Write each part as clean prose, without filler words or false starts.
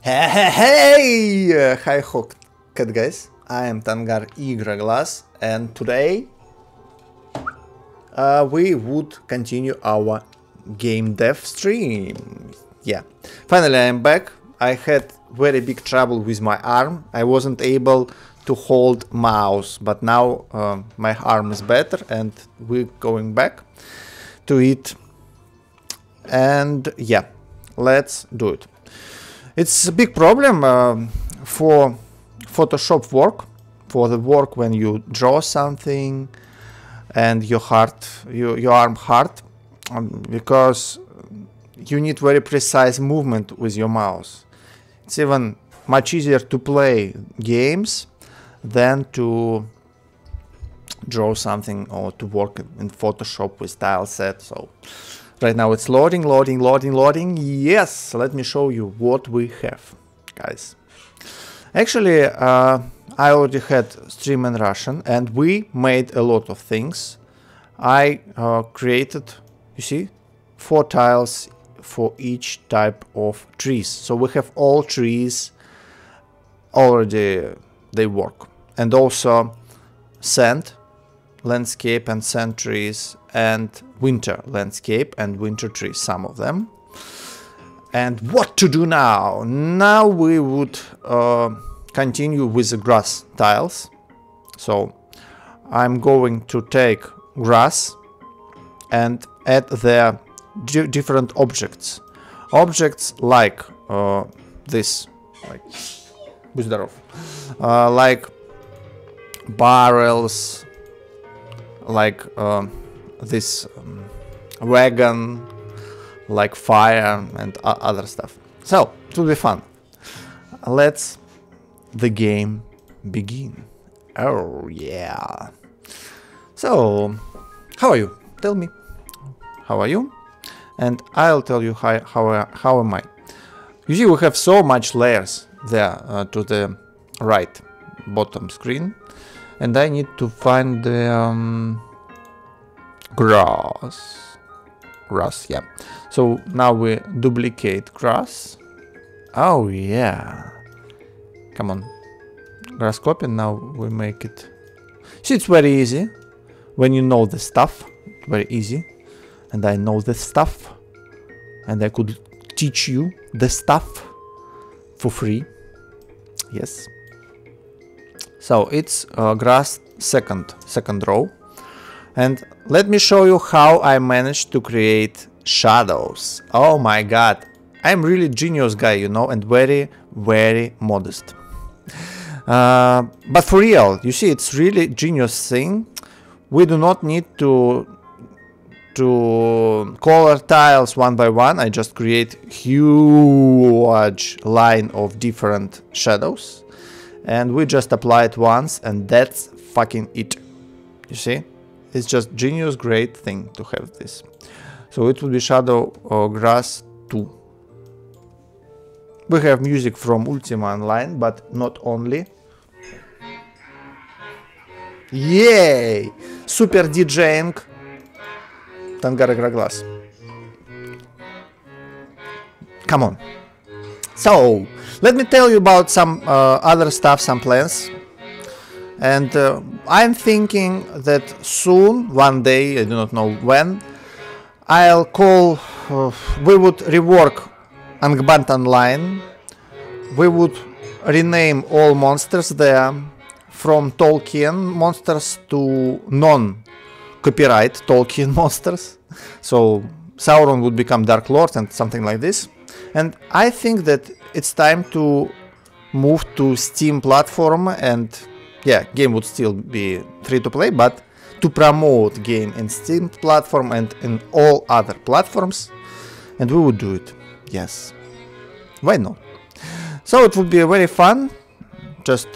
Hey! Hi ho, cat guys. I am Tangar Glass, and today we would continue our game dev stream. Yeah, finally I am back. I had very big trouble with my arm. I wasn't able to hold mouse, but now my arm is better, and we're going back to it. And yeah, let's do it. It's a big problem for Photoshop work, for the work when you draw something and your arm hard, because you need very precise movement with your mouse. It's even much easier to play games than to draw something or to work in Photoshop with TILESET. So right now it's loading. Yes, let me show you what we have, guys. Actually, I already had stream in Russian and we made a lot of things. I created, you see, 4 tiles for each type of trees. So we have all trees already, they work. And also sand, landscape and sand trees, and winter landscape and winter trees, some of them. And what to do now? Now we would continue with the grass tiles. So I'm going to take grass and add their different objects. Objects like this, like barrels, like this wagon, like fire and other stuff. So it will be fun. Let's the game begin. Oh yeah. So how are you? Tell me, how are you? And I'll tell you how am I. You see, we have so much layers there to the right bottom screen, and I need to find the grass, yeah. So now we duplicate grass. Oh yeah, come on, grass copy. Now we make it. See, it's very easy when you know the stuff. Very easy, and I know the stuff, and I could teach you the stuff for free. Yes. So it's grass second row, and let me show you how I managed to create shadows. Oh my god, I'm really genius guy, you know, and very modest. But for real, you see, it's really genius thing. We do not need to color tiles one by one. I just create huge line of different shadows, and we just apply it once, and that's fucking it. You see, it's just genius, great thing to have this. So it will be shadow grass 2. We have music from Ultima Online, but not only. Yay! Super DJing Tangar Glass. Come on. So let me tell you about some other stuff, some plans. And I'm thinking that soon, one day, I do not know when, I'll call, we would rework Angband Online. We would rename all monsters there from Tolkien monsters to non-copyright Tolkien monsters. So Sauron would become Dark Lord and something like this. And I think that it's time to move to Steam platform, and yeah, game would still be free to play, but to promote game in Steam platform and in all other platforms, and we would do it. Yes, why not? So it would be very fun. Just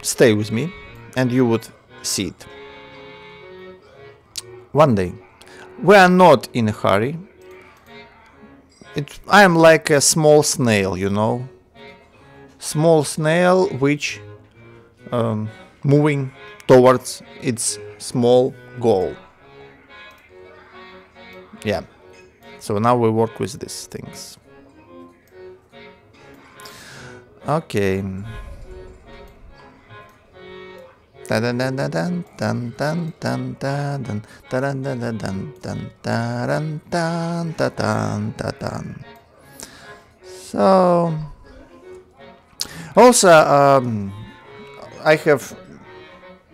stay with me and you would see it one day. We are not in a hurry. I am like a small snail, you know, small snail which moving towards its small goal. Yeah, so now we work with these things. Okay. So also I have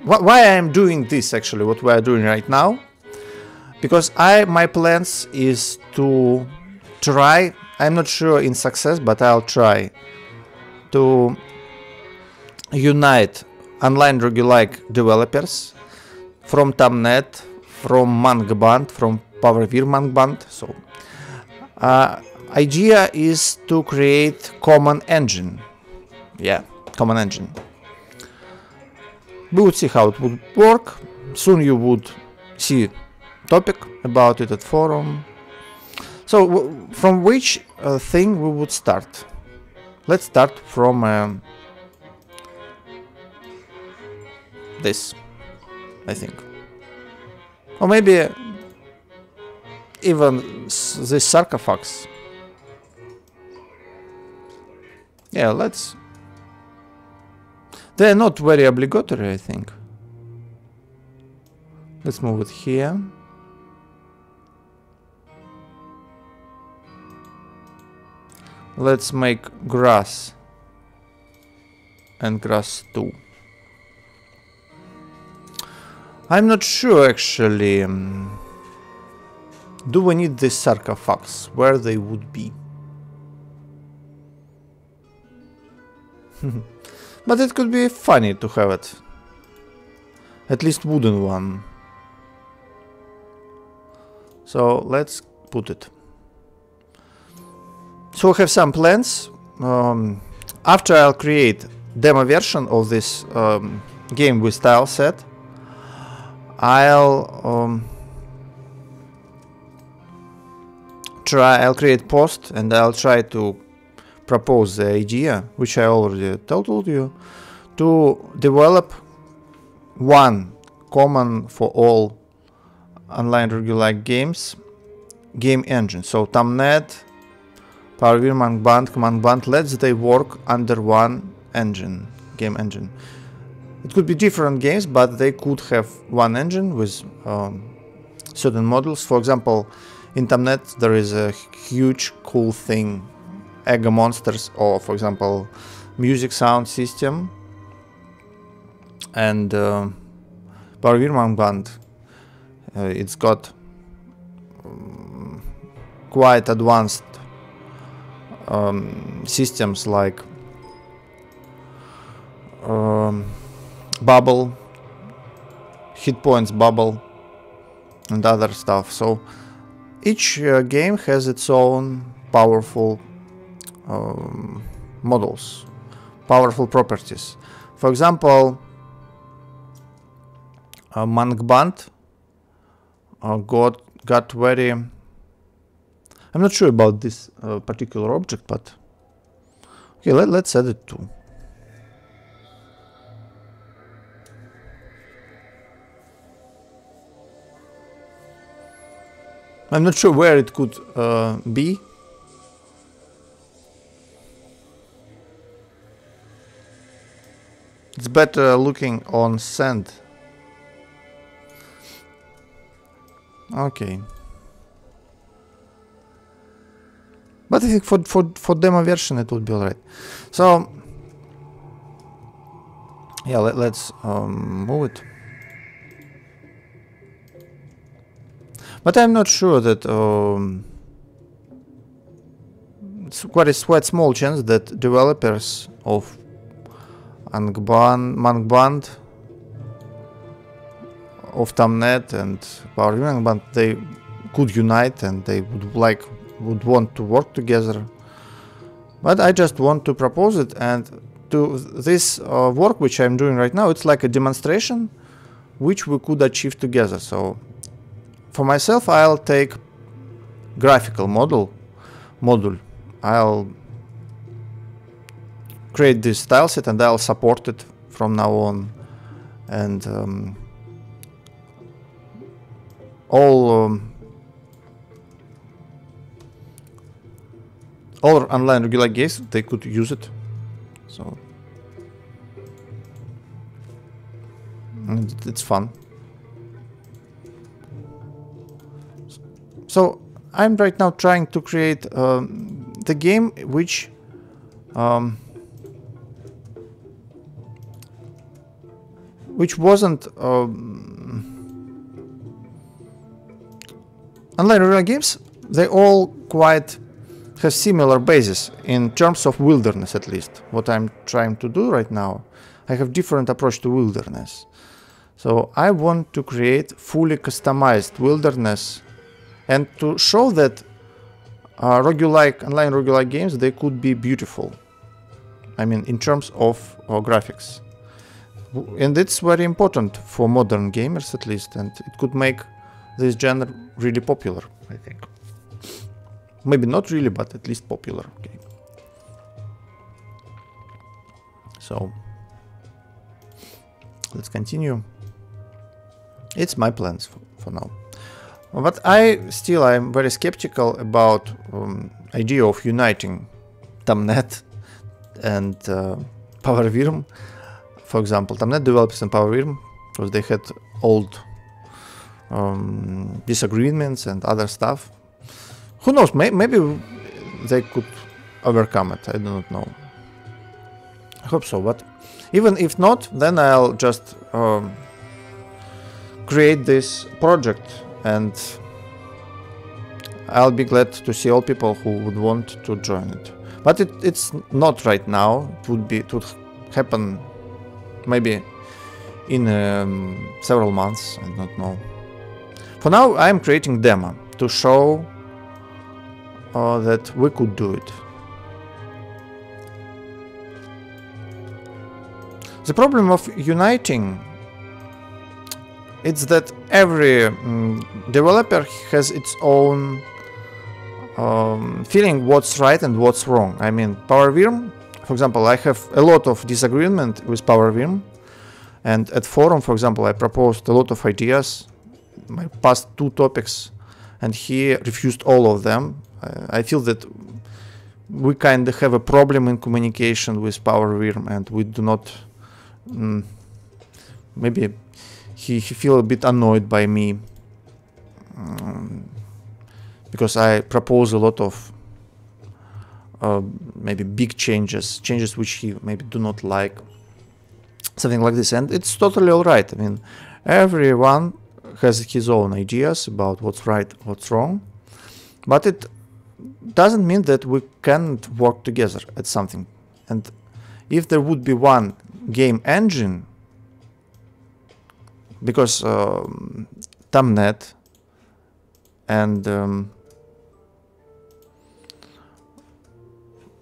why I am doing this actually, what we are doing right now, because my plans is to try, I'm not sure in success, but I'll try to unite online roguelike developers from Tamnet, from Angband, from PowerVir Angband. So idea is to create common engine. Yeah, common engine. We would see how it would work. Soon you would see topic about it at forum. So from which thing we would start? Let's start from this, I think. Or maybe even this sarcophagus. Yeah, let's... They're not very obligatory, I think. Let's move it here. Let's make grass and grass 2. I'm not sure actually. Do we need this sarcophagus? Where they would be? But it could be funny to have it. At least wooden one. So let's put it. So we have some plans. After I'll create demo version of this game with tileset, I'll create post and I'll try to propose the idea, which I already told you, to develop one common for all online roguelike games game engine. So Tamnet, PowerVir, Angband, let's they work under one engine, game engine. It could be different games, but they could have one engine with certain models. For example, in Tamnet there is a huge cool thing, Ego Monsters, or for example music sound system. And PowerVir Angband, it's got quite advanced systems like bubble, hit points bubble, and other stuff. So each game has its own powerful models, powerful properties. For example, Angband got very... I'm not sure about this particular object, but okay, let's add it too. I'm not sure where it could be. It's better looking on sand. Okay. But I think for demo version it would be alright. So yeah, let's move it. But I'm not sure that it's quite small chance that developers of Angband, of Tamnet and PowerVir Angband, they could unite and they would want to work together. But I just want to propose it, and to this work which I'm doing right now, it's like a demonstration which we could achieve together. So for myself, I'll take graphical module. I'll create this tileset and I'll support it from now on. And all online regular games, they could use it. So and it's fun. So I'm right now trying to create the game which wasn't online real games. They all quite have similar basis in terms of wilderness, at least. What I'm trying to do right now, I have different approach to wilderness. So I want to create fully customized wilderness and to show that roguelike, online roguelike games, they could be beautiful. I mean, in terms of graphics. And it's very important for modern gamers, at least, and it could make this genre really popular, I think. Maybe not really, but at least popular. Okay. So let's continue. It's my plans for now. But I'm very skeptical about idea of uniting Tamnet and PowerWyrm. For example, Tamnet developers and PowerWyrm, because they had old disagreements and other stuff. Who knows? Maybe they could overcome it. I do not know. I hope so. But even if not, then I'll just create this project, and I'll be glad to see all people who would want to join it. But it's not right now. It would happen maybe in several months. I don't know. For now, I'm creating demo to show that we could do it. The problem of uniting, it's that every developer has its own feeling what's right and what's wrong. I mean, PowerWyrm, for example, I have a lot of disagreement with PowerWyrm, and at forum, for example, I proposed a lot of ideas, my past 2 topics, and he refused all of them. I feel that we kind of have a problem in communication with PowerWyrm, and we do not. Maybe he feel a bit annoyed by me because I propose a lot of maybe big changes which he maybe do not like, something like this, and it's totally all right. I mean, everyone has his own ideas about what's right, what's wrong, but it doesn't mean that we can't work together at something. And if there would be one game engine, because Tamnet and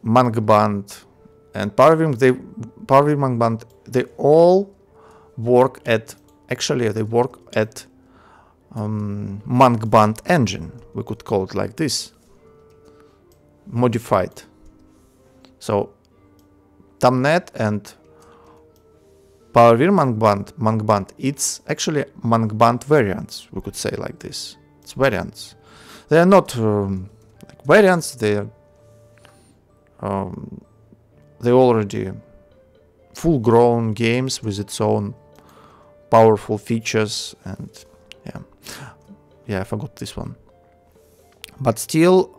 Angband and PowerWyrm, Angband, they all work at, actually they work at Angband engine, we could call it like this, modified. So Tamnet and PowerWyrm Angband, it's actually Angband variants, we could say like this. It's variants. They are not like variants, they're already full-grown games with its own powerful features, and yeah, I forgot this one. But still,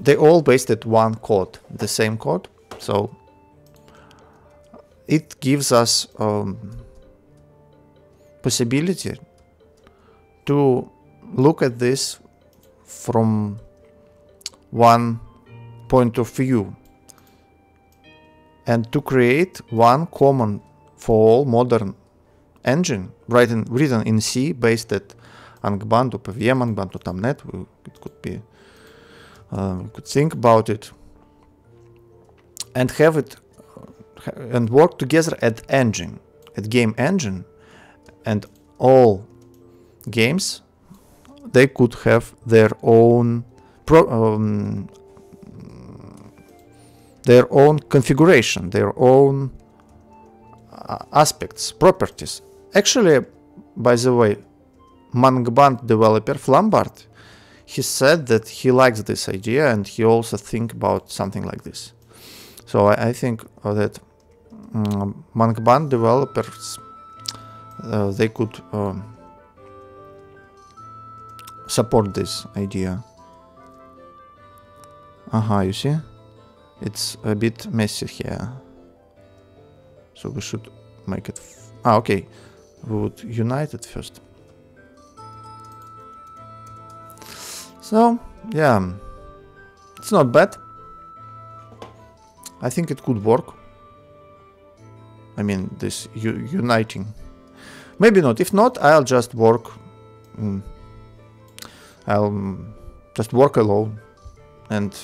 they all based at one code, the same code. So it gives us possibility to look at this from one point of view and to create one common for all modern engine written in C, based at Angband or PVM Angband or Tamnet. It could be we could think about it and have it and work together at engine, at game engine, and all games, they could have their own configuration, their own aspects, properties. Actually, by the way, Angband developer Flambard, he said that he likes this idea and he also think about something like this. So I think that Angband developers, they could support this idea. You see? It's a bit messy here. So we should make it... okay. We would unite it first. So, yeah. It's not bad. I think it could work. I mean, this uniting. Maybe not. If not, I'll just work. I'll just work alone. And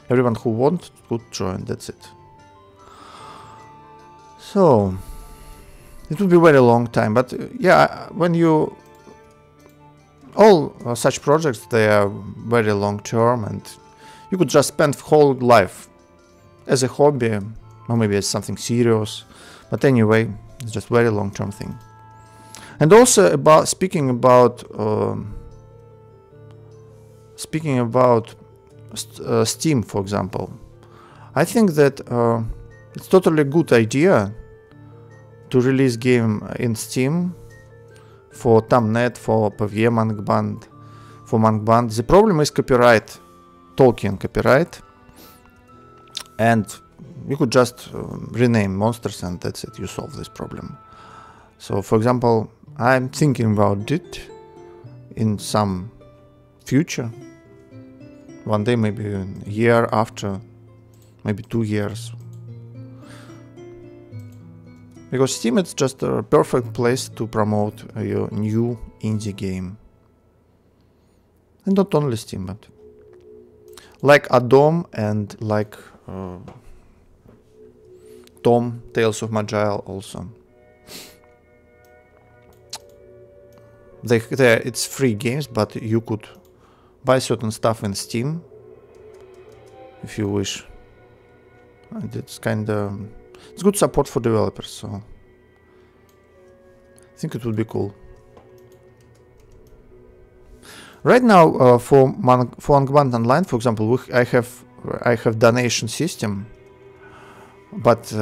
everyone who wants could join. That's it. So, it would be a very long time. But yeah, when you... all such projects, they are very long term. And you could just spend whole life as a hobby. Or maybe as something serious. But anyway, it's just very long term thing. And also about speaking about Steam, for example, I think that it's totally a good idea to release game in Steam for Tamnet, for PVM Angband, for Angband. The problem is copyright, Tolkien copyright, and you could just rename monsters and that's it, you solve this problem. So, for example, I'm thinking about it in some future. One day, maybe a year after, maybe 2 years. Because Steam is just a perfect place to promote your new indie game. And not only Steam, but like Adom and like Tom, Tales of Magile also. It's free games, but you could buy certain stuff in Steam if you wish. And it's it's good support for developers, so I think it would be cool. Right now, for Angband Online, for example, I have donation system, but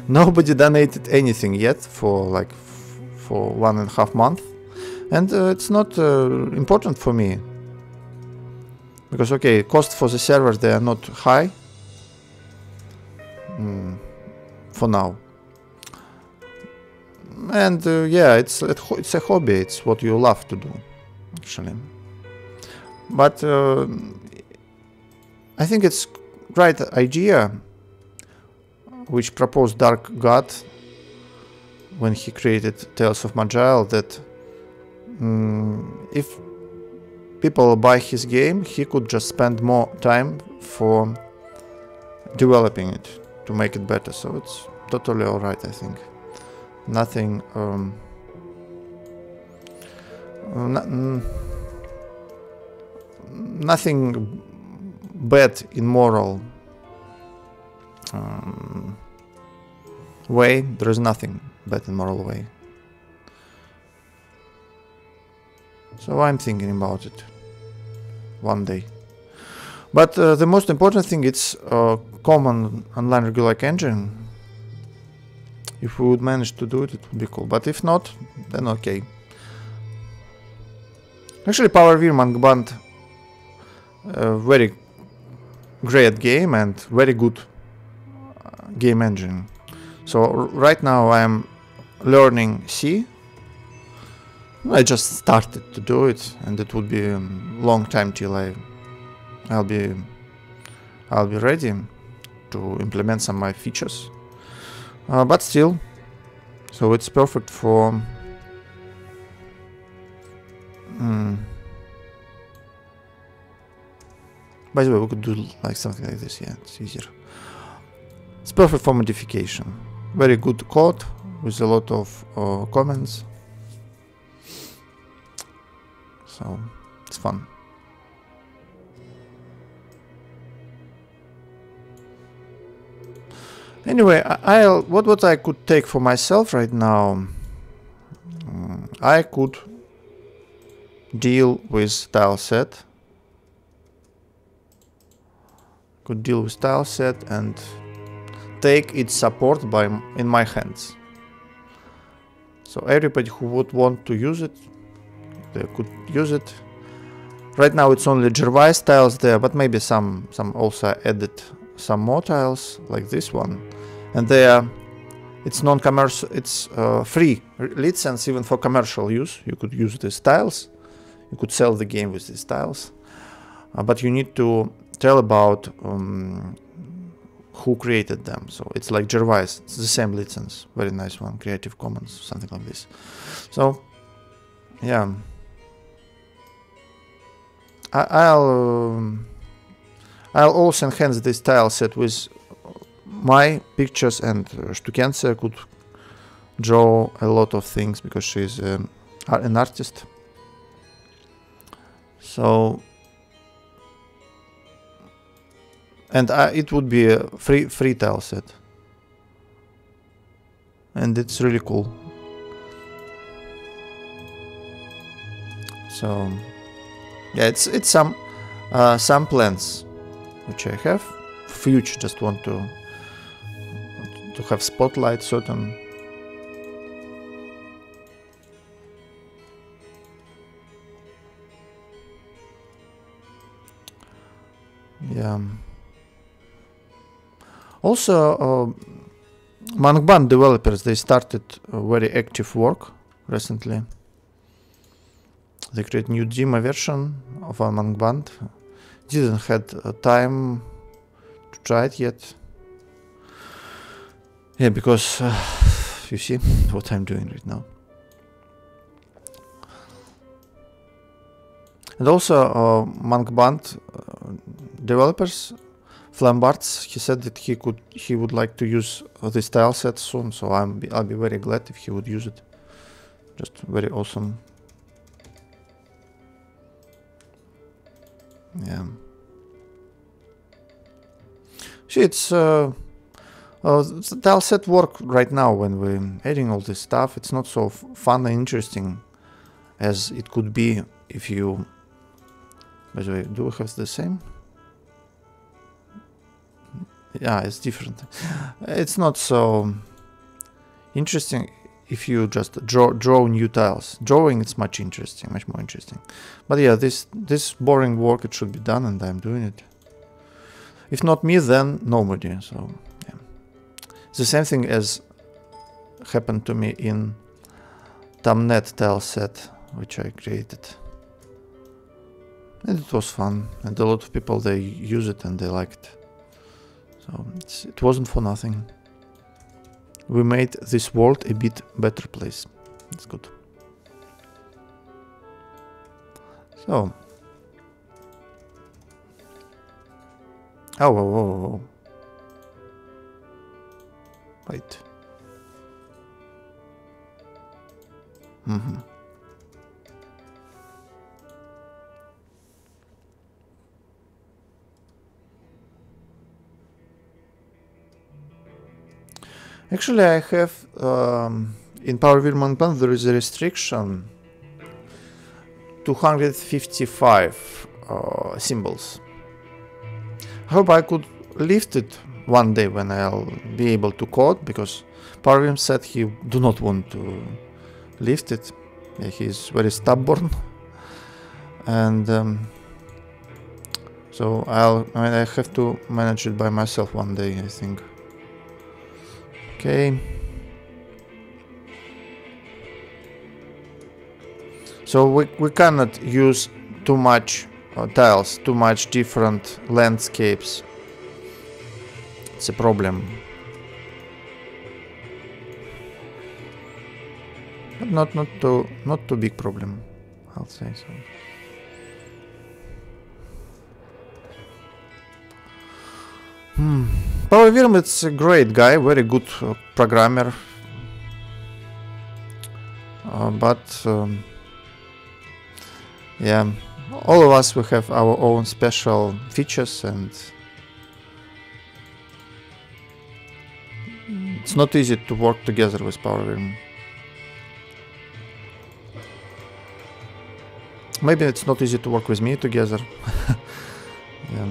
nobody donated anything yet for 1.5 months, and it's not important for me because okay, cost for the servers, they are not high for now, and yeah, it's a hobby. It's what you love to do, actually. But I think it's right idea which proposed Dark God when he created Tales of Magile, that if people buy his game, he could just spend more time for developing it to make it better. So it's totally alright, I think. Nothing nothing bad in moral way. There is nothing bad in moral way. So I'm thinking about it one day. But the most important thing is common online roguelike engine. If we would manage to do it, it would be cool. But if not, then okay. Actually, Power Wheel Angband, very great game and very good game engine. So right now I am learning C. I just started to do it, and it would be a long time till I'll be ready to implement some of my features. But still, so it's perfect for by the way, we could do like something like this. Yeah, it's easier. It's perfect for modification. Very good code with a lot of comments. So it's fun. Anyway, what I could take for myself right now, I could deal with tileset. Could deal with tileset and take its support in my hands. So everybody who would want to use it, they could use it. Right now it's only Gervais tiles there, but maybe some also added some more tiles like this one. And it's non-commercial, it's free license even for commercial use. You could use these tiles. You could sell the game with these tiles. But you need to tell about who created them. So it's like Gervais, it's the same license. Very nice one, Creative Commons, something like this. So, yeah. I'll also enhance this tile set with my pictures, and Stukense could draw a lot of things because she's an artist. So, and it would be a free tile set, and it's really cool. So. Yeah, it's some plans which I have. Future just want to have spotlight certain. Yeah. Also, Angband developers, they started very active work recently. They create new demo version of Angband. Didn't had time to try it yet. Yeah, because you see what I'm doing right now. And also Angband developers, Flambarts, he said that he would like to use this tile set soon. So I'll be very glad if he would use it. Just very awesome. Yeah. See, it's the tile set work right now when we're adding all this stuff. It's not so fun and interesting as it could be if you. By the way, do we have the same? Yeah, it's different. It's not so interesting if you just draw new tiles. Drawing it's much more interesting. But yeah, this boring work, it should be done, and I'm doing it. If not me, then nobody. So yeah, it's the same thing as happened to me in Tamnet tile set, which I created, and it was fun, and a lot of people, they use it and they like it. So it wasn't for nothing. We made this world a bit better place. It's good. So. Oh. Wait. Actually, I have in PowerVim Angband there is a restriction 255 symbols. I hope I could lift it one day when I'll be able to code, because PowerVim said he do not want to lift it. Yeah, he's very stubborn, and so I have to manage it by myself one day, I think. Okay. So we cannot use too much tiles, too much different landscapes. It's a problem. But not too big problem, I'll say so. PowerVim, it's a great guy, very good programmer. But yeah, all of us, we have our own special features, and it's not easy to work together with PowerVim. Maybe it's not easy to work with me together. Yeah.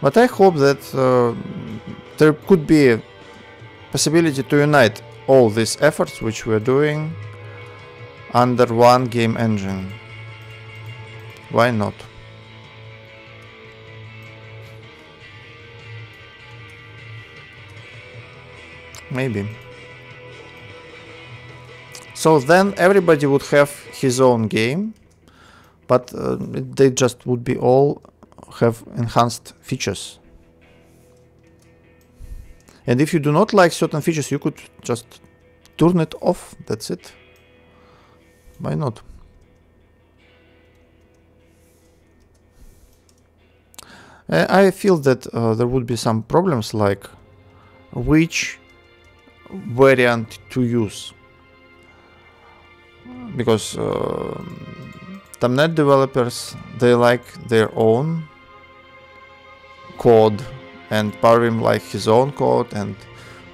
But I hope that there could be a possibility to unite all these efforts which we're doing under one game engine. Why not? Maybe. So then everybody would have his own game, but they just would be all have enhanced features. And if you do not like certain features, you could just turn it off. That's it. Why not? I feel that there would be some problems like which variant to use, because Tamnet developers, they like their own code, and Parvim like his own code, and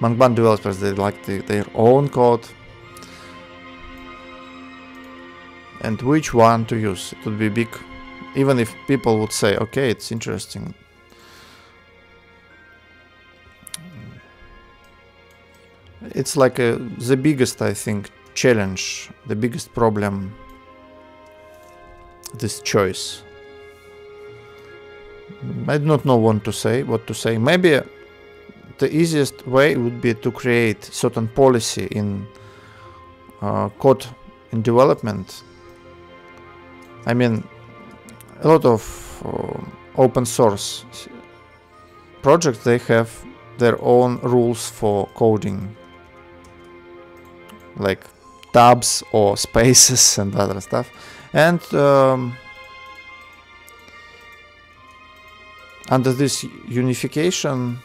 Angband developers, they like their own code. And which one to use? It would be big, even if people would say, okay, it's interesting. It's like the biggest, I think, challenge, the biggest problem, this choice. I do not know what to say. Maybe the easiest way would be to create certain policy in code in development. I mean, a lot of open source projects, they have their own rules for coding, like tabs or spaces and other stuff. And under this unification,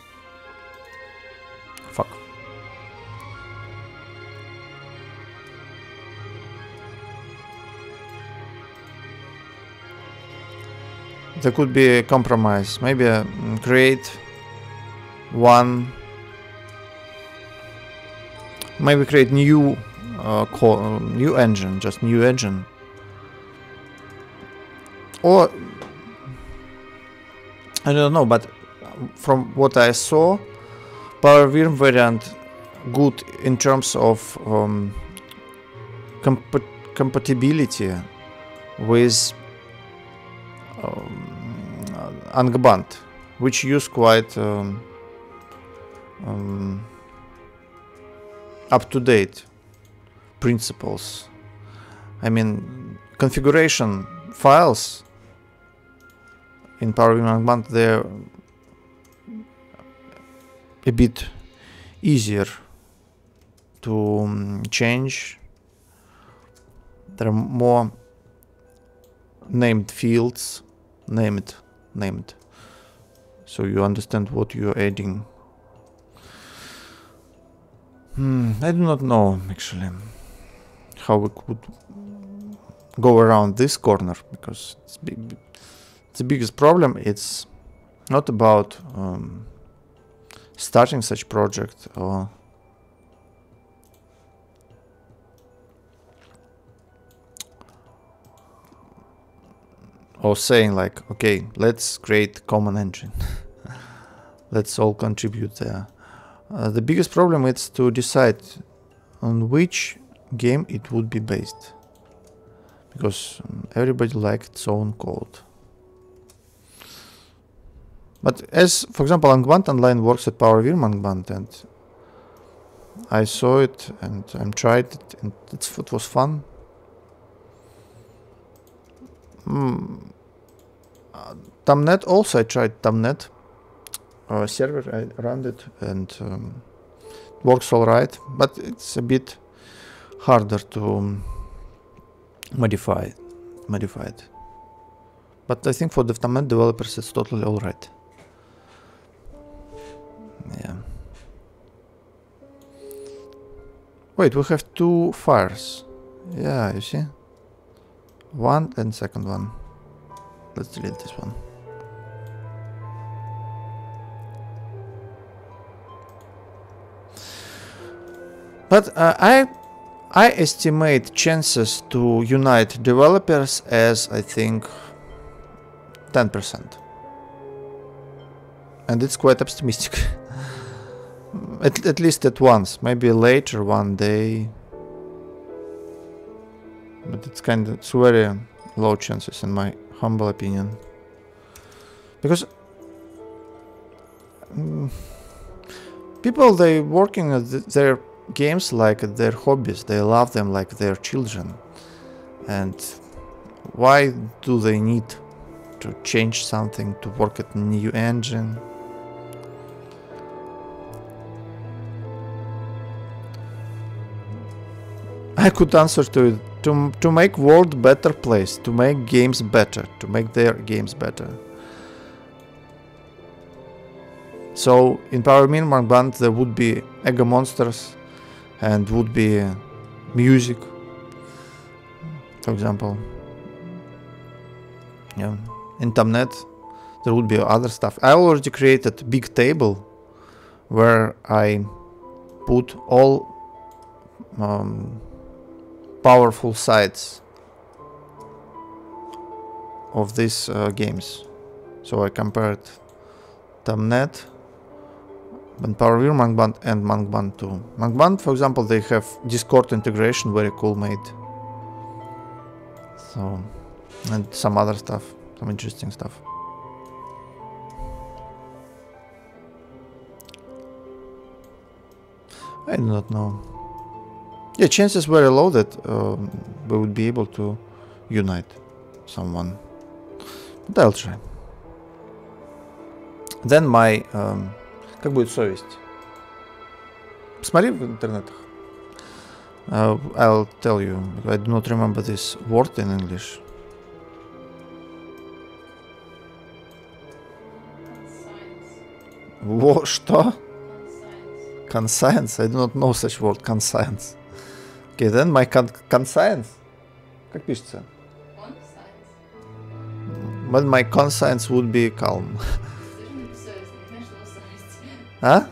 there could be a compromise. Maybe create one. Maybe create new new engine, just new engine. Or I don't know, but from what I saw, PowerVim variant good in terms of compatibility with Angband, which use quite up-to-date principles. I mean, configuration files in PowerVim Angband, they're a bit easier to change. There are more named fields, named, so you understand what you're adding. I do not know actually how we could go around this corner, because it's the biggest problem. It's not about starting such project or saying like, okay, let's create common engine. Let's all contribute there. The biggest problem is to decide on which game it would be based, because everybody likes its own code. But as, for example, Angband Online works at PowerVim Angband, and I saw it and I tried it, and it was fun. Tamnet also, I tried Tamnet server, I ran it, and works alright, but it's a bit harder to modify it. But I think for the Tamnet developers it's totally alright. Yeah. Wait, we have two files. Yeah, you see? One and second one. Let's delete this one. But I I estimate chances to unite developers as, I think, 10%. And it's quite optimistic. at least at once. Maybe later one day. But it's very low chances in my humble opinion. Because people, they working at their games like their hobbies. They love them like their children. And why do they need to change something, to work at a new engine? I could answer to it, to make world better place, to make games better, to make their games better. So in Power Me and Angband there would be ego monsters and would be music, for example. Yeah. In Tamnet there would be other stuff. I already created a big table where I put all powerful sides of these games. So I compared Tamnet and Power Me, Angband and Angband 2. Angband, for example, they have Discord integration, very cool made. So, and some other stuff, some interesting stuff. I do not know. Yeah, chances very low that we would be able to unite someone. But I'll try. Then my... как будет совесть? Посмотри в интернетах. I'll tell you. I do not remember this word in English. Во, что? Conscience. I do not know such word. Conscience. Okay, then my conscience. Как пишется? But my conscience would be calm. А?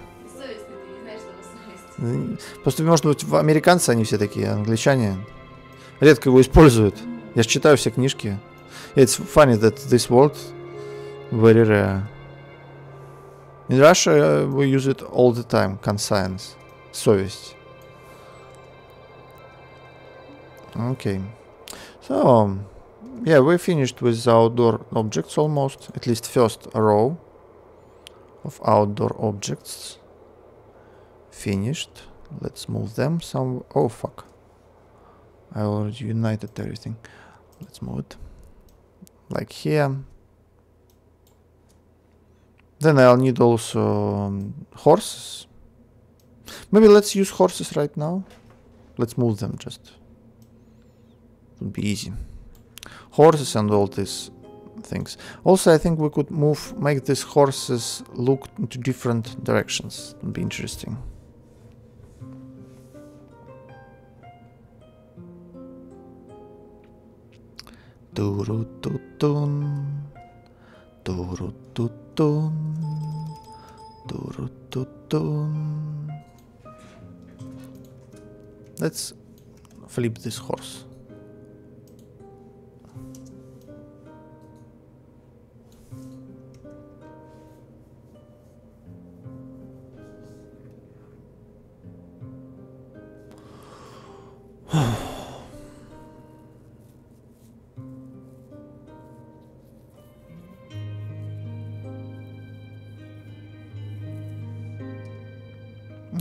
Просто, может быть, американцы они все такие, англичане. Редко его используют. Я же читаю все книжки. It's funny that this word very rare. In Russia we use it all the time. Conscience. Совесть. Okay. So, yeah, we finished with the outdoor objects almost. At least first row of outdoor objects. Finished. Let's move them some. Oh, fuck. I already united everything. Let's move it. Like here. Then I'll need also horses. Maybe let's use horses right now. Let's move them just. It would be easy. Horses and all these things. Also, I think we could make these horses look into different directions. It would be interesting. Turututun, turututun, turututun. Let's flip this horse.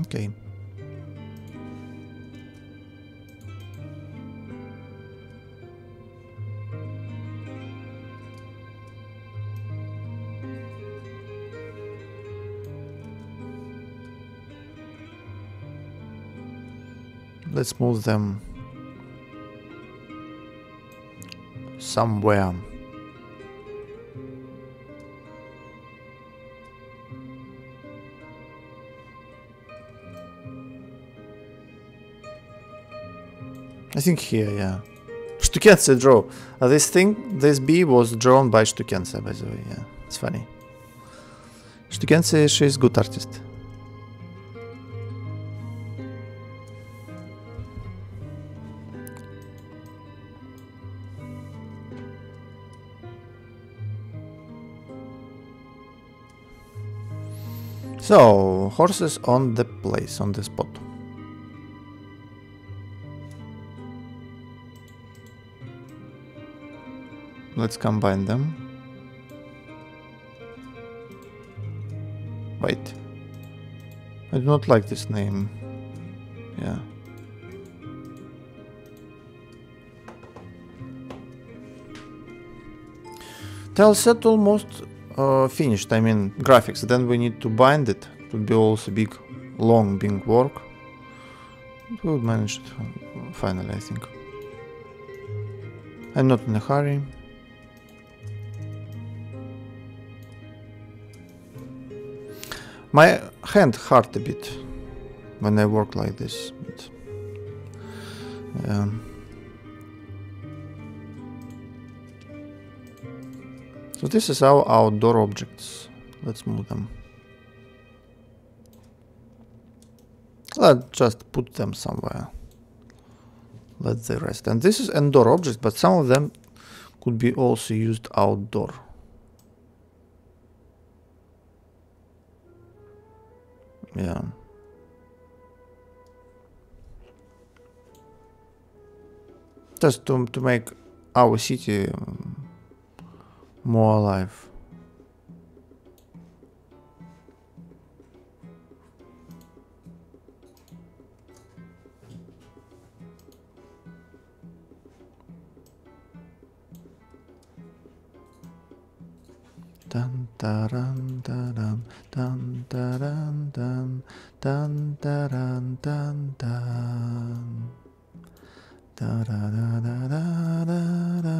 Okay. Let's move them somewhere. I think here, yeah. Shtukense draw. This bee was drawn by Shtukense, by the way, yeah. It's funny. Shtukense, she's good artist. So, horses on the place, on the spot. Let's combine them. Wait. I do not like this name. Yeah. Tileset almost finished, I mean graphics. Then we need to bind it. It would be also big, long, big work. We would manage it finally, I think. I'm not in a hurry. My hand hurt a bit when I work like this. So this is our outdoor objects. Let's move them. Let's just put them somewhere. Let they rest. And this is indoor objects, but some of them could be also used outdoor. Yeah. Just to make our city more alive. Dun dun dun dun dun dun dun dun dun dun. Da da da da da da da.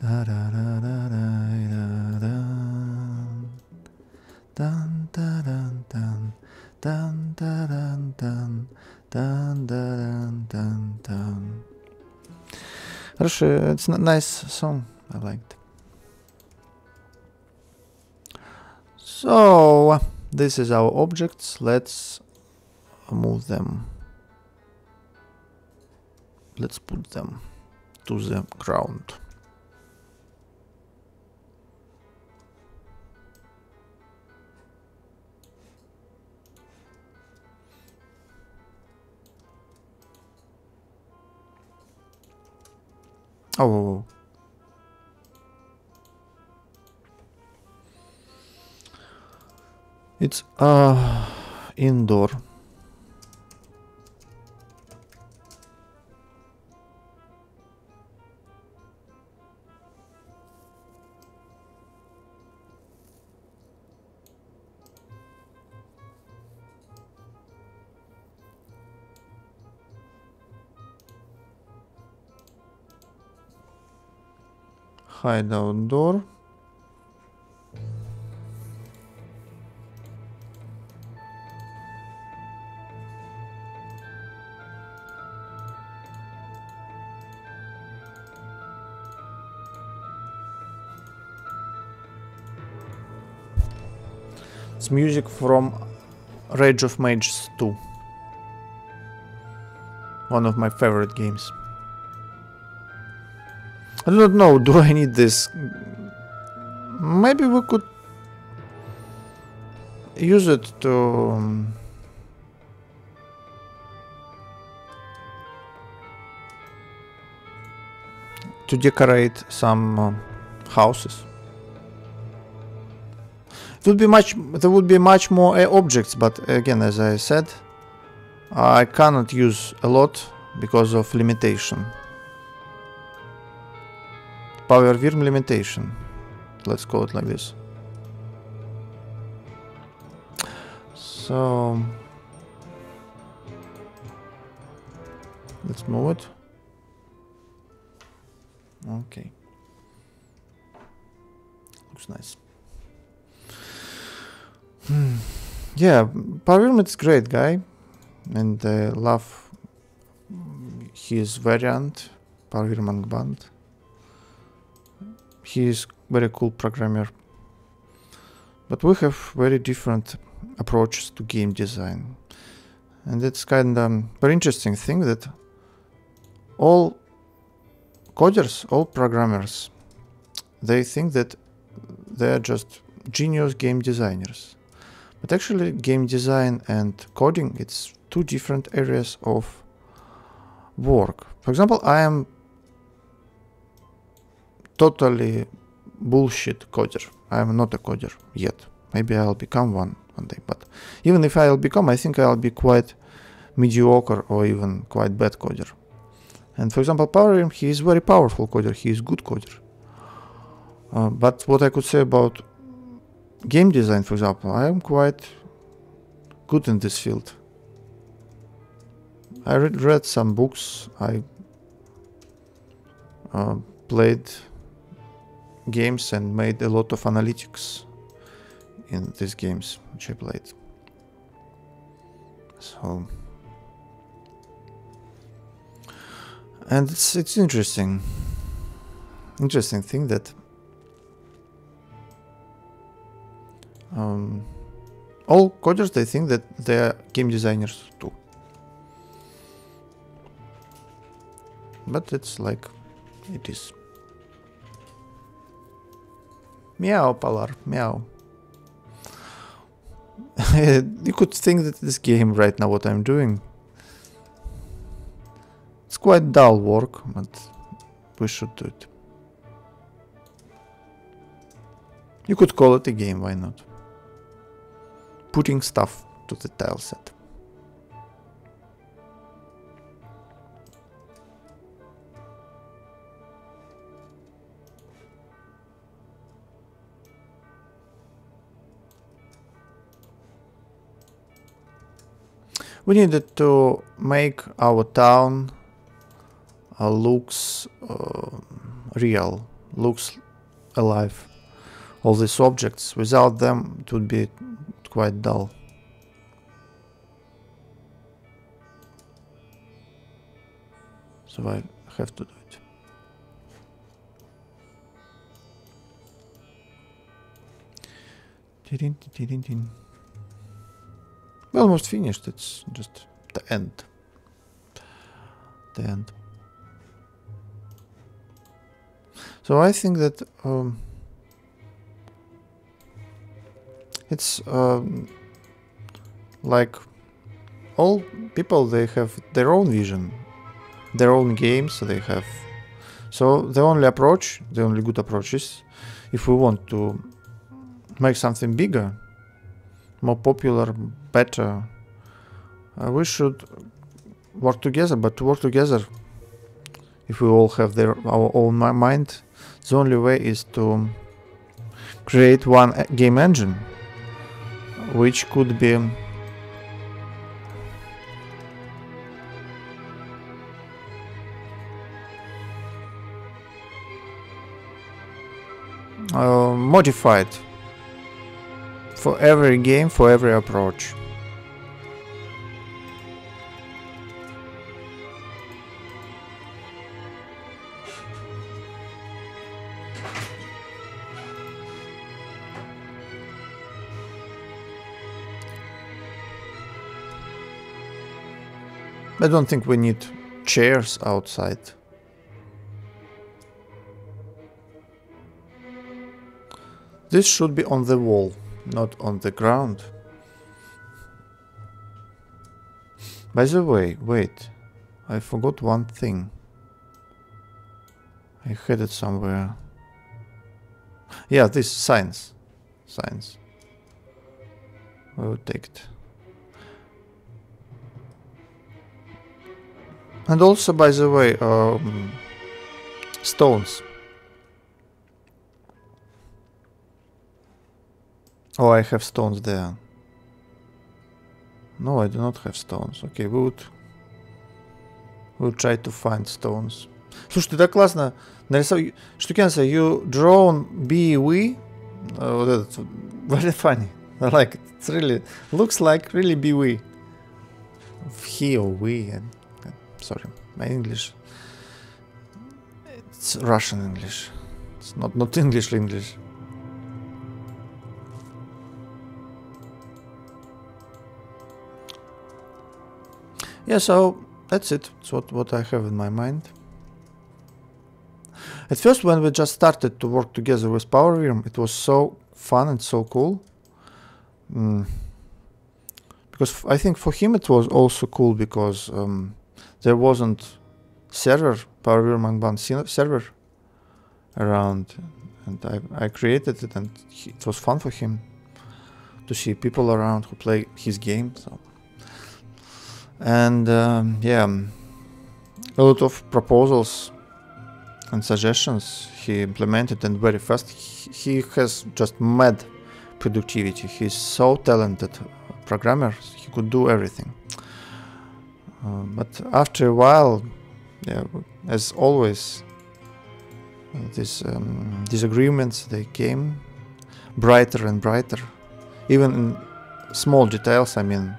Da da da da da da. Dun dun dun dun dun dun dun dun dun dun. It's a nice song. I liked. So this is our objects. Let's move them. Let's put them to the ground. Oh. It's indoor. Hide outdoor. It's music from Rage of Mages 2. One of my favorite games. I don't know, do I need this? Maybe we could use it to decorate some houses. There would be much more objects, but again, as I said, I cannot use a lot because of limitation. Power Worm limitation. Let's call it like this. So let's move it. Okay. Looks nice. Yeah, Power Worm is great guy, and I love his variant, Power Worm Angband. He is very cool programmer, but we have very different approaches to game design, and it's kind of very interesting thing that all coders, all programmers, they think that they are just genius game designers. But actually, game design and coding, it's two different areas of work. For example, I am totally bullshit coder. I am not a coder yet. Maybe I'll become one day. But even if I'll become, I think I'll be quite mediocre or even quite bad coder. And for example, PowerRim, he is very powerful coder. He is good coder. But what I could say about game design, for example, I am quite good in this field. I read some books. I played games and made a lot of analytics in these games which I played. So, and it's interesting thing that all coders, they think that they are game designers too. But it's like it is. Meow, Polar, meow. You could think that this game right now, what I'm doing, it's quite dull work, but we should do it. You could call it a game, why not? Putting stuff to the tile set. We needed to make our town looks real, looks alive. All these objects, without them it would be quite dull. So I have to do it. We're almost finished, it's just the end. So I think that it's like all people, they have their own vision, their own games they have. So the only good approach is, if we want to make something bigger, more popular, better, we should work together. But to work together, if we all have our own mind, the only way is to create one game engine, which could be modified for every game, for every approach. I don't think we need chairs outside. This should be on the wall, not on the ground. By the way, wait, I forgot one thing. I had it somewhere. Yeah, this signs. I will take it. And also, by the way, stones. Oh, I have stones there. No, I do not have stones. Okay, we'll try to find stones. Слушай, ты так классно нарисовал. Штукенца, you drawn BW. Вот этот. Very funny. I like it. It's really looks like really BW. He or we. Sorry, my English. It's Russian English. It's not English. Yeah, so that's it. It's what I have in my mind. At first, when we just started to work together with PowerVim, it was so fun and so cool. Because I think for him it was also cool because there wasn't PowerVR Angband server around, and I created it, and it was fun for him to see people around who play his game. So. And yeah, a lot of proposals and suggestions he implemented, and very fast. He has just mad productivity. He's so talented programmer. He could do everything. But after a while, yeah, as always, these disagreements, they came brighter and brighter. Even in small details, I mean,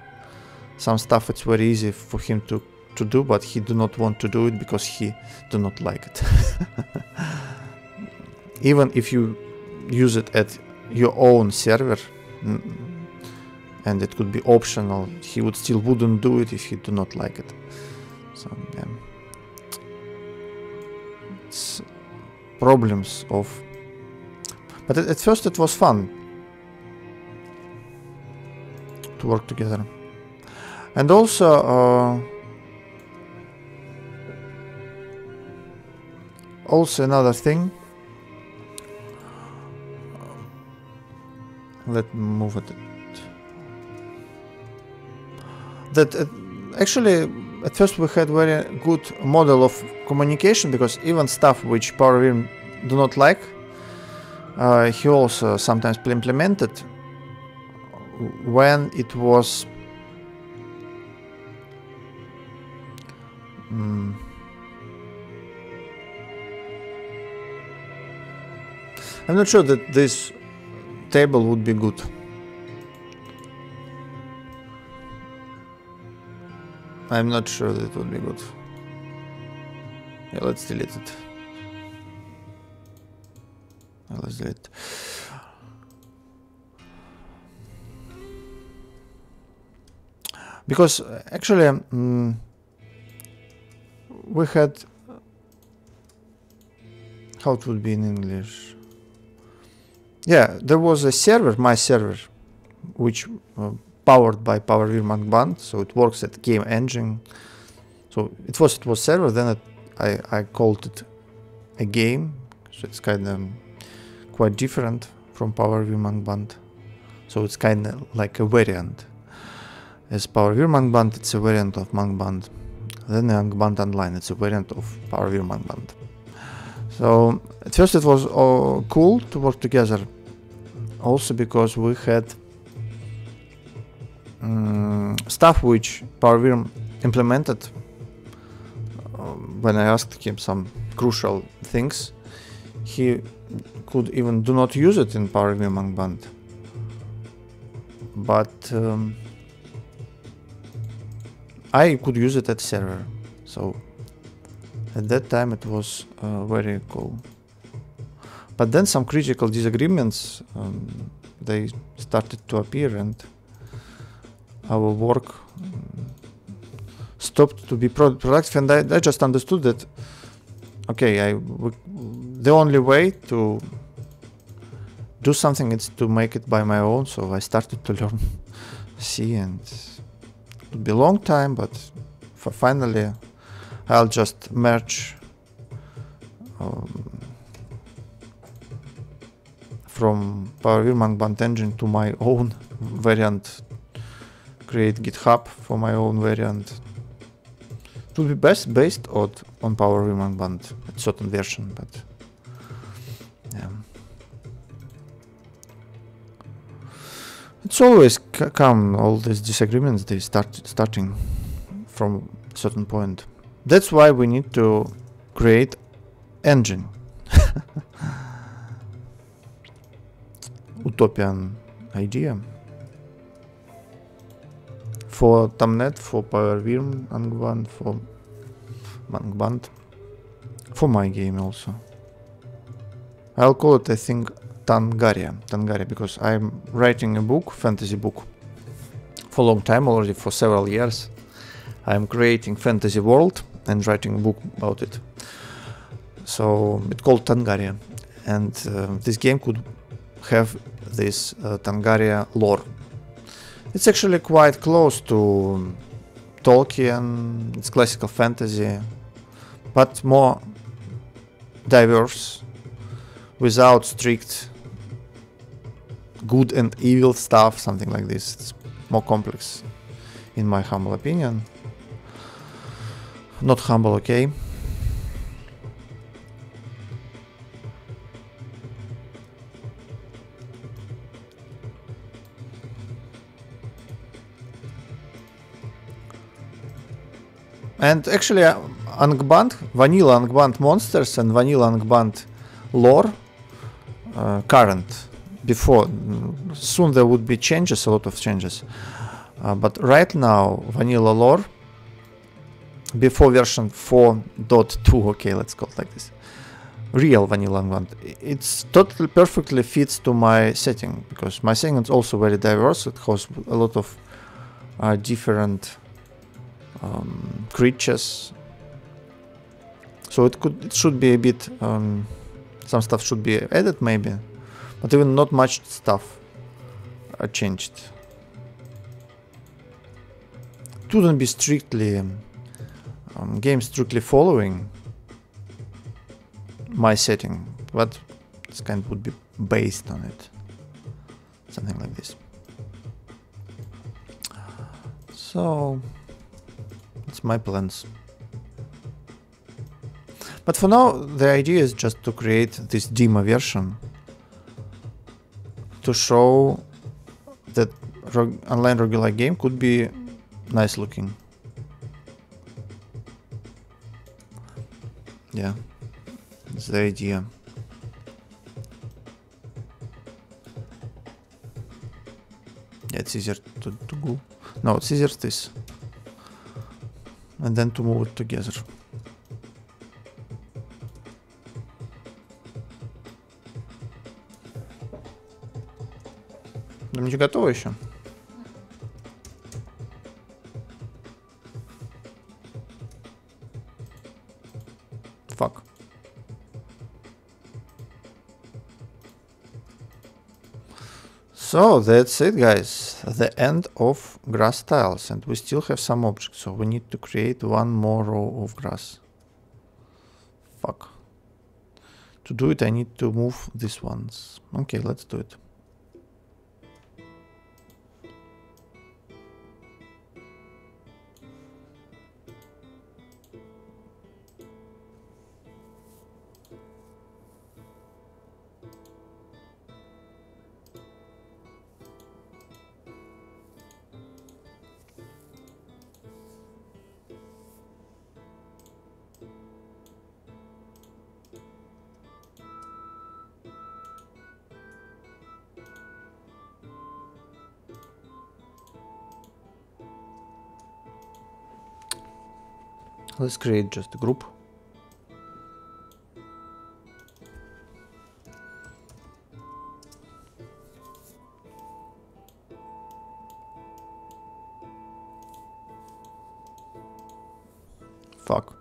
some stuff it's very easy for him to do, but he do not want to do it because he do not like it. Even if you use it at your own server, and it could be optional, he would still wouldn't do it if he do not like it. So yeah, it's problems of. But at first it was fun to work together, and also another thing. Let me move it. That actually at first we had very good model of communication, because even stuff which PowerVR do not like, he also sometimes implemented when it was I'm not sure that this table would be good. I'm not sure that it would be good. Yeah, let's delete it. Let's delete it. Because actually we had, how it would be in English? Yeah, there was a server, my server, which powered by PowerVR Angband, so it works at game engine. So it was server, then I called it a game, so it's kind of quite different from PowerVR Angband. So it's kind of like a variant. As PowerVR Angband, it's a variant of Angband. Then the Angband Online, it's a variant of PowerVR Angband. So at first it was cool to work together, also because we had stuff which PowerVR implemented. When I asked him some crucial things, he could even do not use it in PowerVR Angband. But I could use it at server, so at that time it was very cool. But then some critical disagreements, they started to appear, and our work stopped to be productive, and I just understood that, okay, the only way to do something is to make it by my own, so I started to learn C, and it would be a long time, but finally I'll just merge from PowerVR Angband engine to my own variant, create GitHub for my own variant. It would be best based on PowerVR Angband at certain version, but yeah. It's always come, all these disagreements, they starting from a certain point. That's why we need to create engine. Utopian idea. For Tamnet, for PowerVR Angband, for Angband, for my game also. I'll call it, I think, Tangar, because I'm writing a book, fantasy book, for a long time already, for several years. I'm creating fantasy world and writing a book about it. So it's called Tangar, and this game could have this Tangaria lore. It's actually quite close to Tolkien, it's classical fantasy, but more diverse, without strict good and evil stuff, something like this. It's more complex, in my humble opinion. Not humble, okay? And actually, Angband, vanilla Angband monsters and vanilla Angband lore, current, before, soon there would be changes, a lot of changes. But right now, vanilla lore, before version 4.2, okay, let's call it like this, real vanilla Angband, it's totally perfectly fits to my setting, because my setting is also very diverse. It has a lot of different creatures, so it should be a bit some stuff should be added maybe, but even not much stuff changed. It wouldn't be strictly game strictly following my setting, but this kind would be based on it, something like this. So it's my plans. But for now, the idea is just to create this demo version to show that online roguelike game could be nice looking. Yeah, that's the idea. Yeah, it's easier to go. No, it's easier this. And then to move it together. Думаете, готово еще? Fuck. So that's it, guys. The end of grass tiles, and we still have some objects, so we need to create one more row of grass. Fuck. To do it, I need to move these ones. Okay, let's do it. Let's create just a group. Fuck.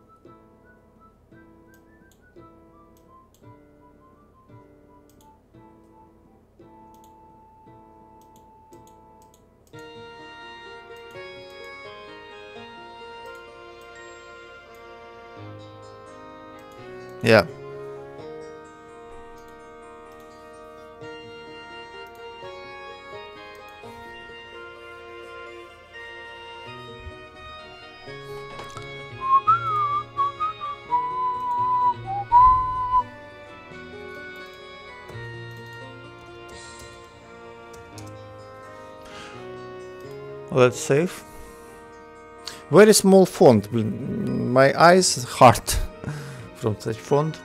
Yeah. Let's save. Very small font. My eyes hurt from such font.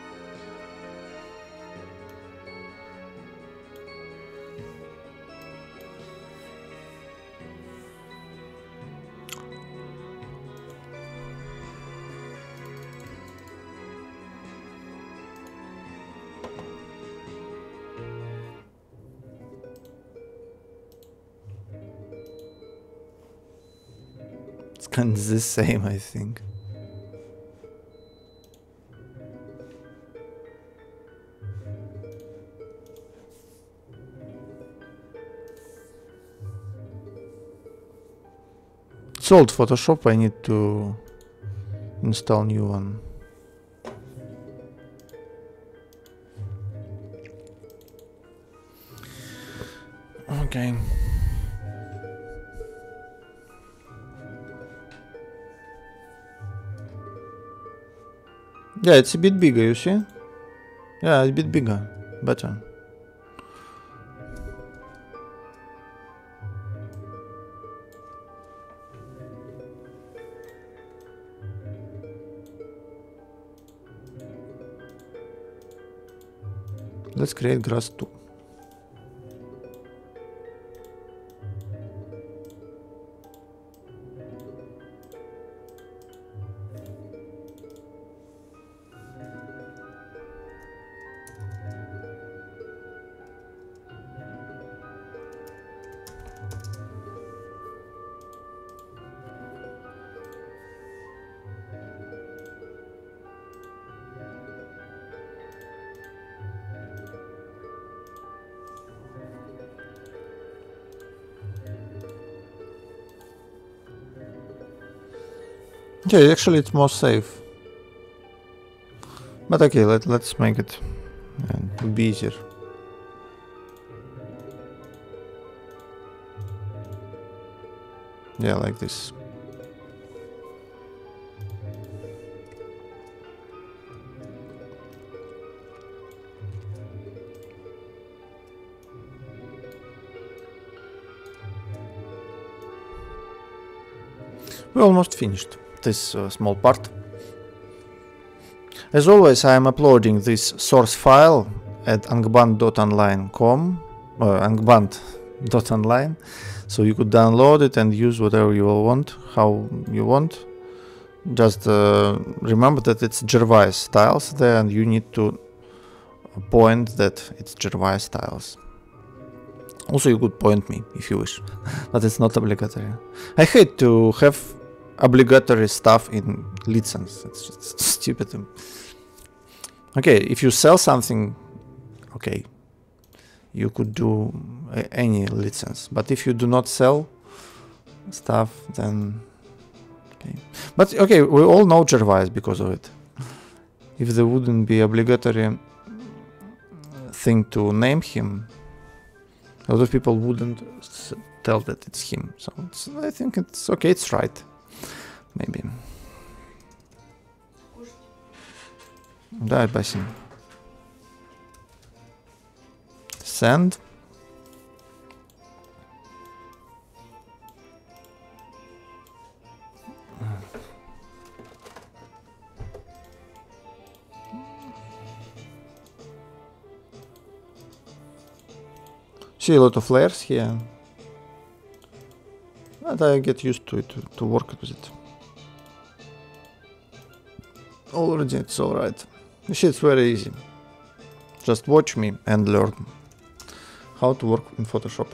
It's kind of the same, I think. old Photoshop. I need to install new one. Okay. Yeah, it's a bit bigger, you see? Yeah, it's a bit bigger. Better. Let's create grass too. Okay, actually it's more safe. But okay, let's make it be easier. Yeah, like this. We're almost finished this small part. As always, I am uploading this source file at angband.online.com or angband.online, so you could download it and use whatever you want, how you want. Just remember that it's Gervais tiles there, and you need to point that it's Gervais tiles. Also, you could point me if you wish, but it's not obligatory. I hate to have obligatory stuff in license. It's just stupid. Okay, if you sell something, okay, you could do any license. But if you do not sell stuff, then okay. But okay, we all know Gervais because of it. If there wouldn't be obligatory thing to name him, a lot of people wouldn't tell that it's him. So I think it's okay, it's right. Maybe. Да, спасибо. Send. See a lot of layers here. But I get used to it, to work with it. Already it's alright. You see, it's very easy. Just watch me and learn how to work in Photoshop.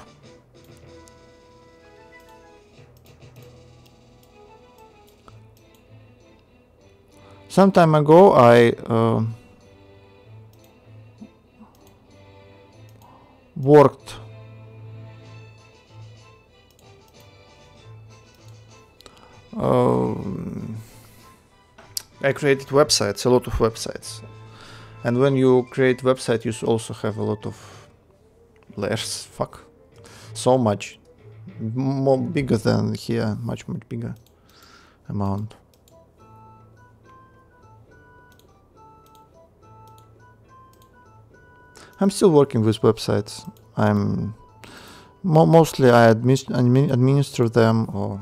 Some time ago I worked I created websites, a lot of websites. And when you create website, you also have a lot of layers. Fuck. So much. More bigger than here. Much bigger amount. I'm still working with websites. I'm mostly I administer them, or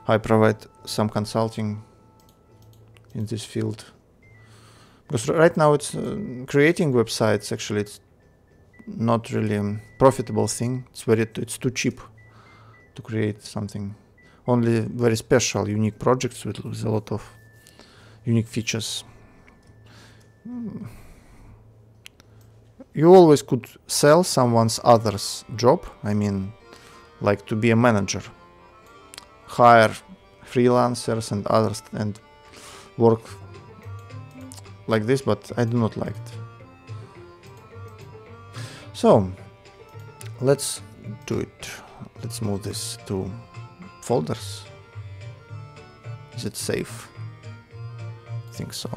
I provide some consulting in this field. Because right now it's creating websites. Actually, it's not really a profitable thing. It's too cheap to create something. Only very special, unique projects with a lot of unique features. You always could sell someone's other's job. I mean, like to be a manager, hire freelancers and others and work like this, but I do not like it. So let's do it. Let's move this to folders. Is it safe? I think so.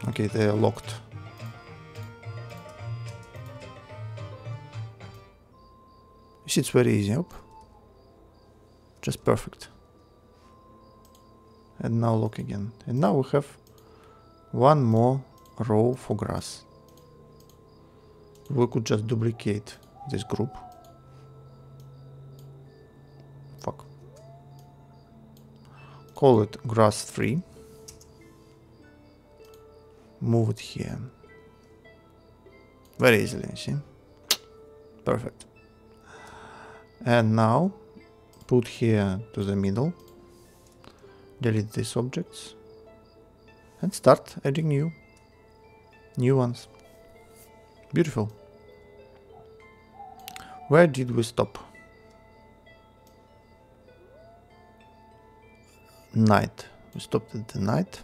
Okay, they are locked. You see, it's very easy. Yep. Just perfect. And now lock again. And now we have one more row for grass. We could just duplicate this group. Fuck. Call it grass 3. Move it here. Very easily, see? Perfect. And now put here to the middle. Delete these objects. And start adding new ones. Beautiful. Where did we stop? Night. We stopped at the night.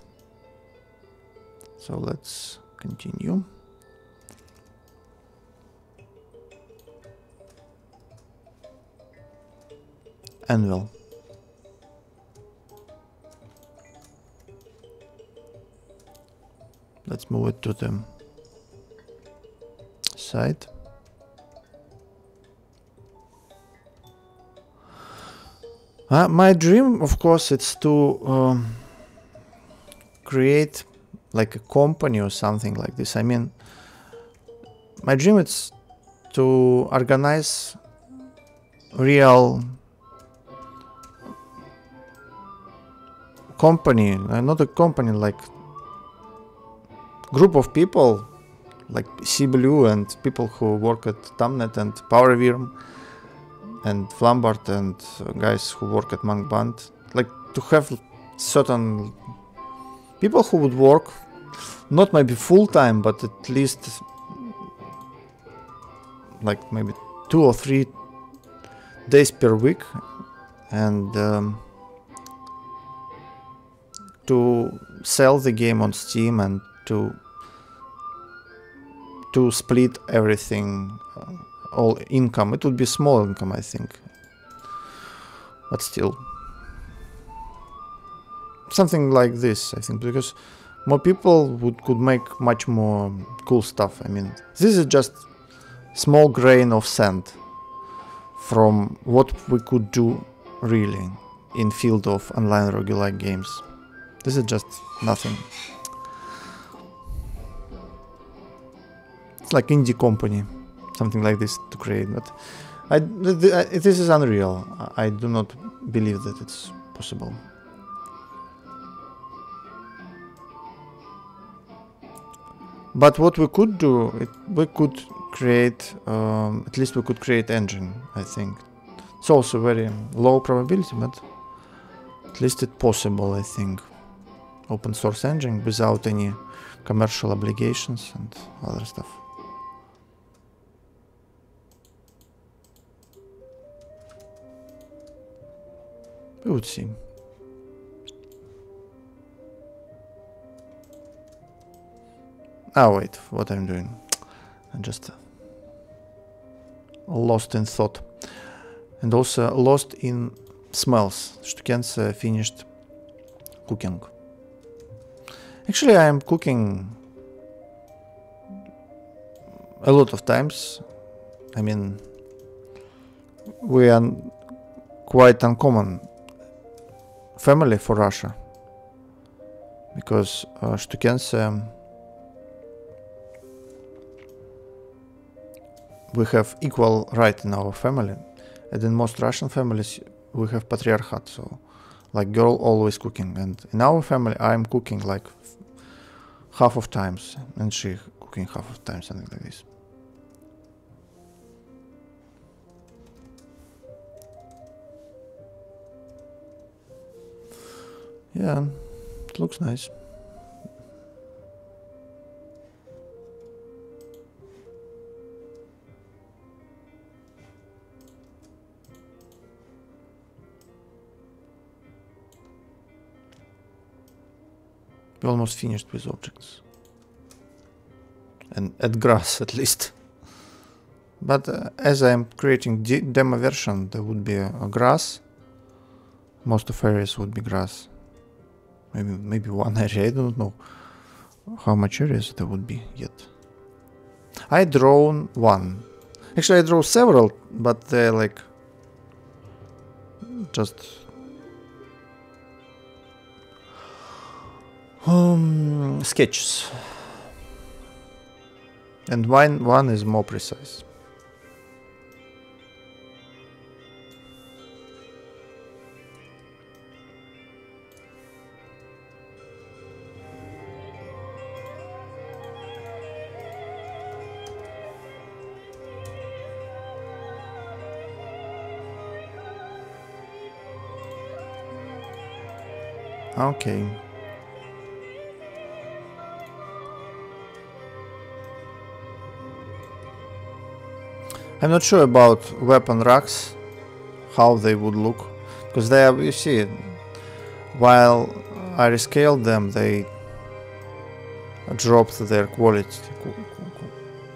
So let's continue. Anvil. Let's move it to the side. My dream, of course, it's to create like a company or something like this. I mean, my dream is to organize real company, not a company, like group of people like C-Blue and people who work at Tamnet and PowerWorm and Flambard and guys who work at Angband, like to have certain people who would work not maybe full-time, but at least like maybe 2 or 3 days per week, and to sell the game on Steam and to split everything, all income. It would be small income, I think, but still something like this, I think, because more people could make much more cool stuff. I mean, this is just small grain of sand from what we could do really in field of online roguelike games. This is just nothing. It's like indie company, something like this to create, but this is unreal. I do not believe that it's possible. But what we could do, we could create, at least we could create engine, I think. It's also very low probability, but at least it's possible, I think. Open source engine without any commercial obligations and other stuff. We would see. Oh wait, what I'm doing? I'm just lost in thought. And also lost in smells. Shtukens finished cooking. Actually, I am cooking a lot of times. I mean, we are quite uncommon family for Russia, because Shtukens we have equal right in our family, and in most Russian families we have patriarchat, so like girl always cooking, and in our family I'm cooking like half of times and she cooking half of times, something like this. Yeah, it looks nice. We almost finished with objects. And at grass, at least. But as I'm creating demo version, there would be a grass. Most of areas would be grass. Maybe one area, I don't know how much areas there would be yet. I drawn one. Actually, I draw several, but they're like just sketches. And one is more precise. Okay. I'm not sure about weapon racks, how they would look, because they are, you see, while I rescaled them, they dropped their quality.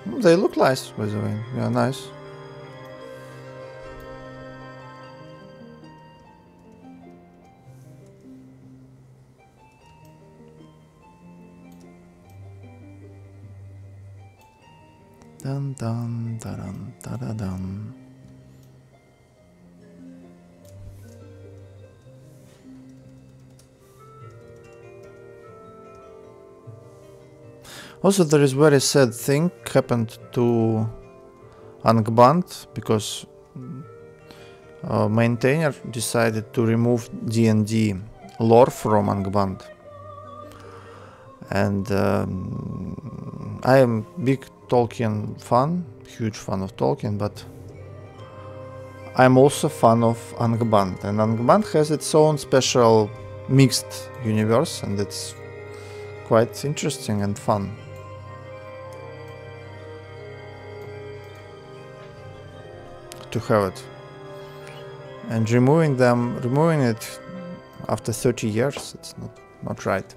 They look nice, by the way. Yeah, nice. Dun dun dun dun dun dun. Also, there is very sad thing happened to Angband because maintainer decided to remove D&D lore from Angband. And I am big Tolkien fan, huge fan of Tolkien, but I'm also fan of Angband, and Angband has its own special mixed universe, and it's quite interesting and fun. To have it. And removing it after 30 years, it's not right.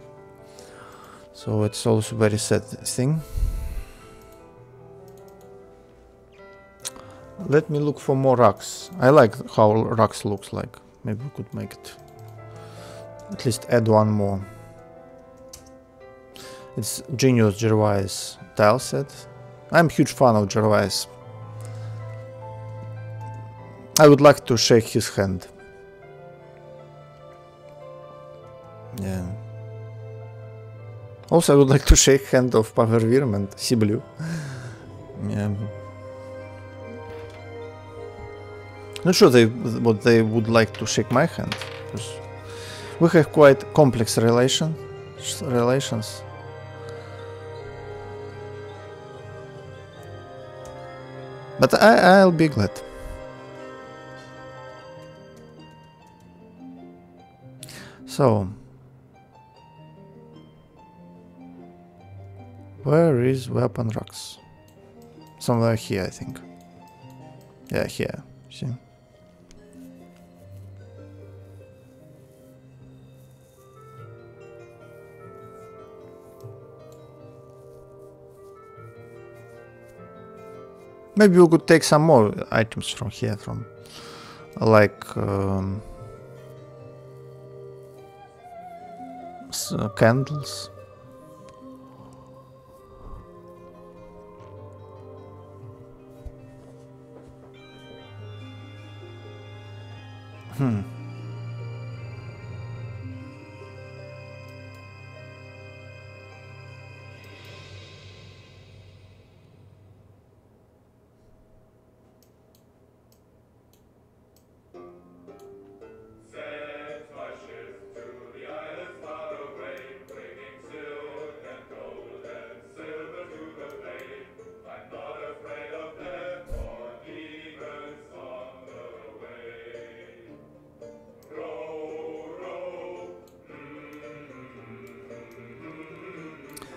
So it's also very sad thing. Let me look for more rocks. I like how rocks looks like. Maybe we could make it. At least add one more. It's Genius Gervais tileset. I'm a huge fan of Gervais. I would like to shake his hand. Yeah. Also, I would like to shake hand of Power Worm and Siblu. Yeah. Not sure what they would like to shake my hand, because we have quite complex relations. But I'll be glad. So, where is weapon racks? Somewhere here, I think. Yeah, here. See? Maybe we could take some more items from here, from like candles.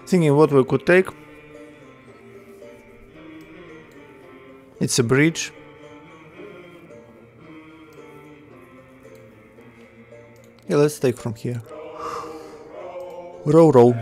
Thinking what we could take. It's a bridge. Yeah, let's take from here. Row, row.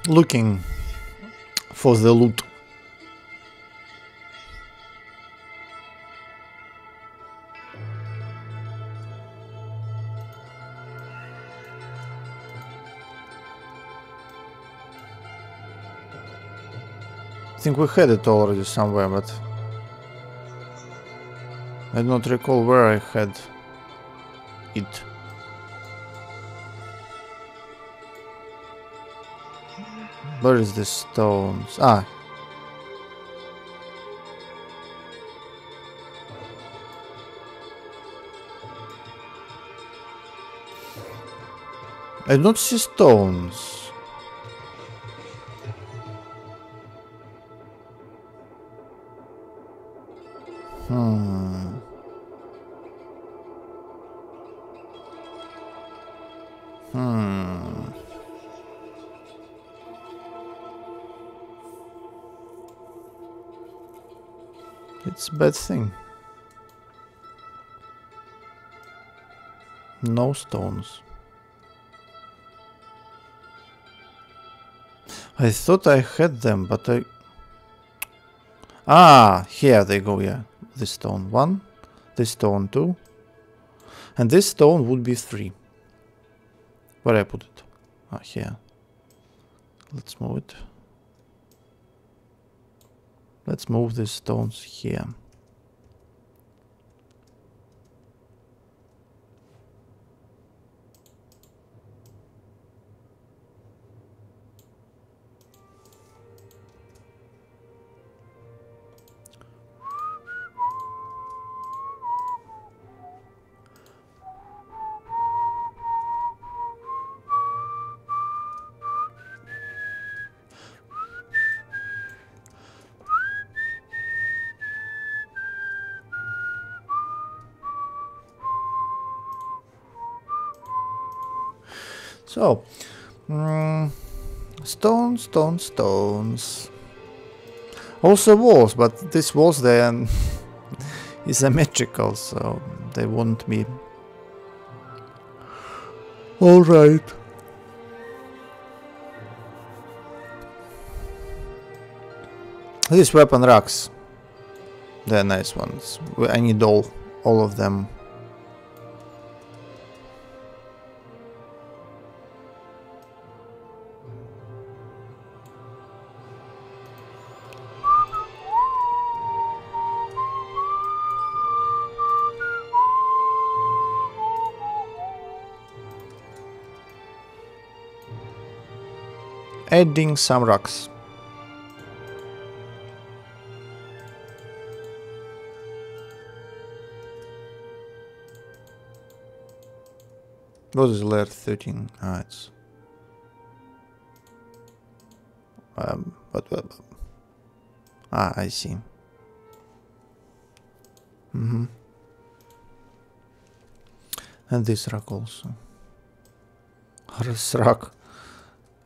looking for the loot. I think we had it already somewhere, but I do not recall where I had it. Where is the stones? Ah. I don't see stones. It's a bad thing. No stones. I thought I had them, but I... Ah, here they go, yeah. This stone 1, this stone 2, and this stone would be 3. Where I put it? Ah, here. Let's move it. Let's move these stones here. So, stones, stones, stones. Also walls, but these walls then is symmetrical, so they won't be. All right. These weapon racks, they're nice ones. I need all of them. Adding some rocks. What is layer 13? Ah, it's... Ah, I see. And this rock also. This rock.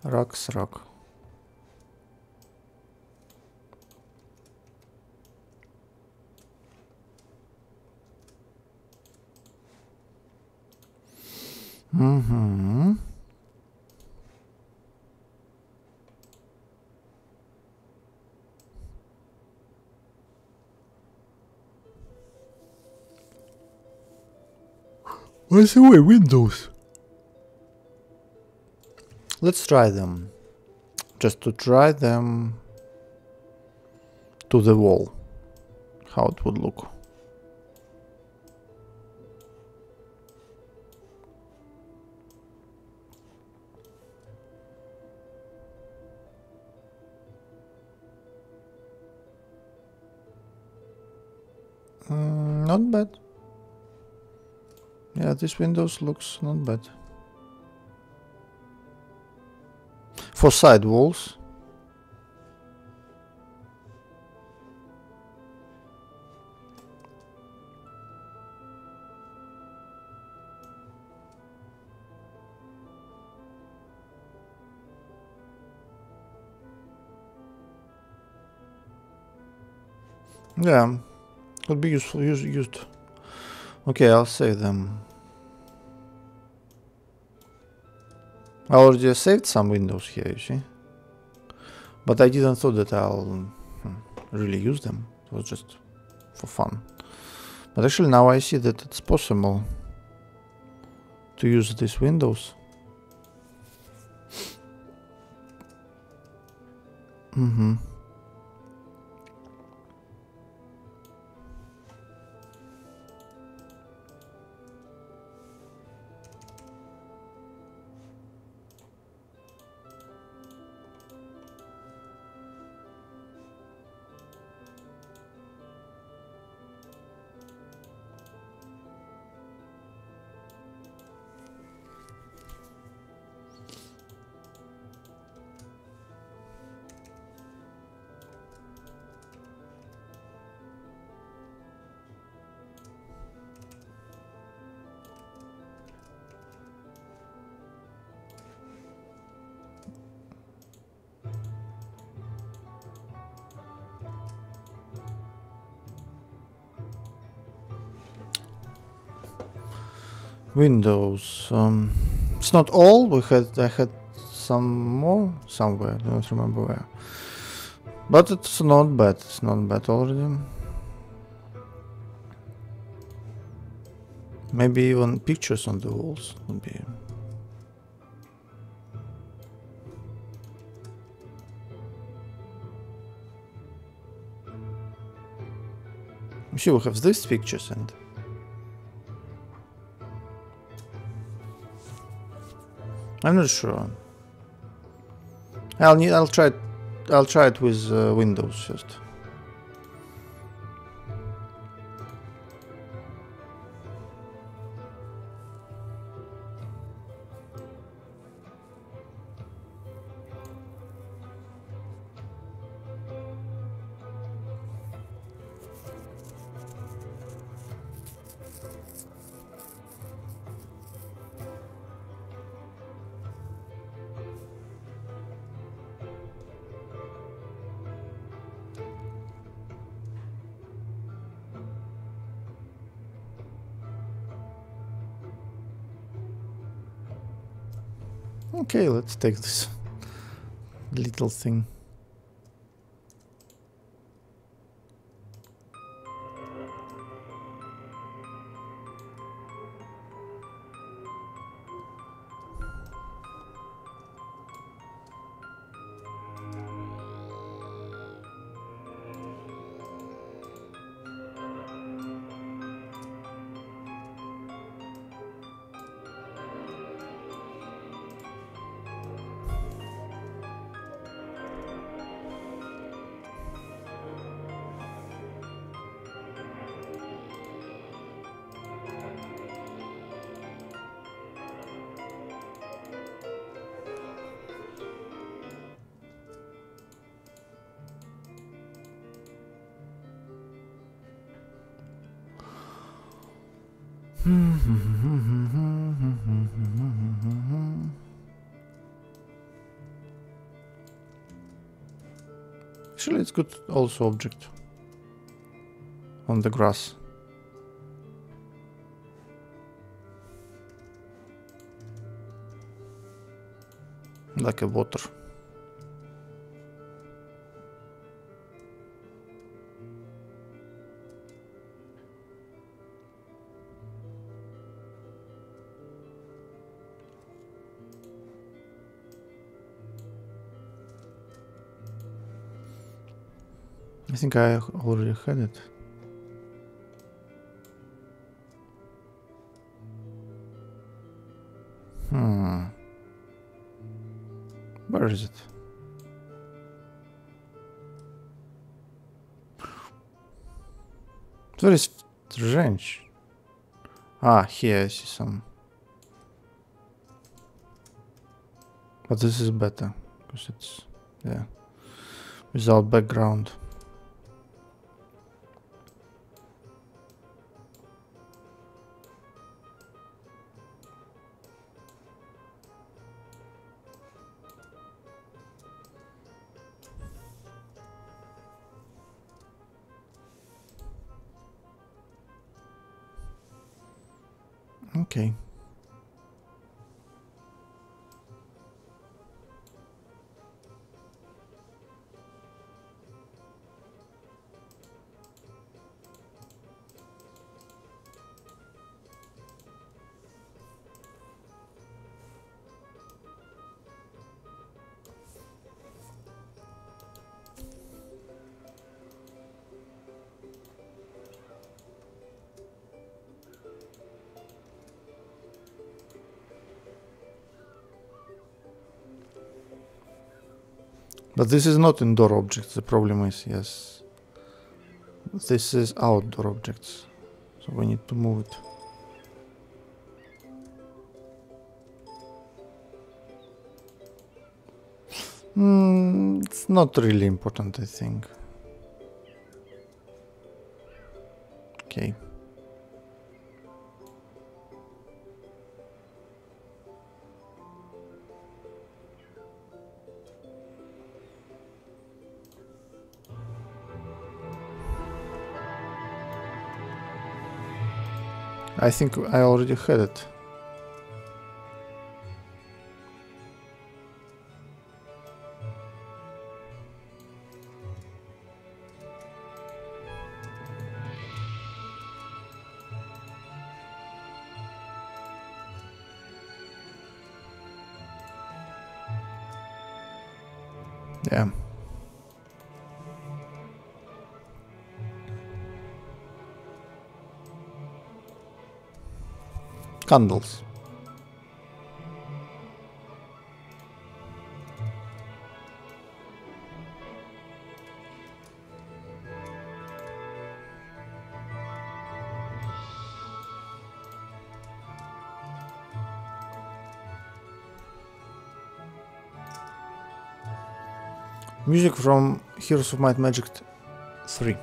Rock. Where's the way windows? Let's try them. Just to try them to the wall. How it would look. Not bad. Yeah, this windows looks not bad. For side walls. Yeah, could be useful. Used. Okay, I'll save them. I already saved some windows here, you see. But I didn't thought that I'll really use them. It was just for fun. But actually now I see that it's possible to use these windows. Windows. It's not all. I had some more somewhere. I don't remember where. But it's not bad. It's not bad already. Maybe even pictures on the walls would be. I'm sure we have these pictures and. I'm not sure. I'll try it with Windows first. Okay, let's take this little thing. Actually, it's good also object on the grass. Like a water. I think I already had it. Where is it? It's very strange. Ah, here I see some. But this is better because it's, yeah, without background. Okay. But this is not indoor objects, the problem is, yes. This is outdoor objects. So we need to move it. It's not really important, I think. Okay. I think I already had it. Yeah. Candles. Music from Heroes of Might and Magic 3.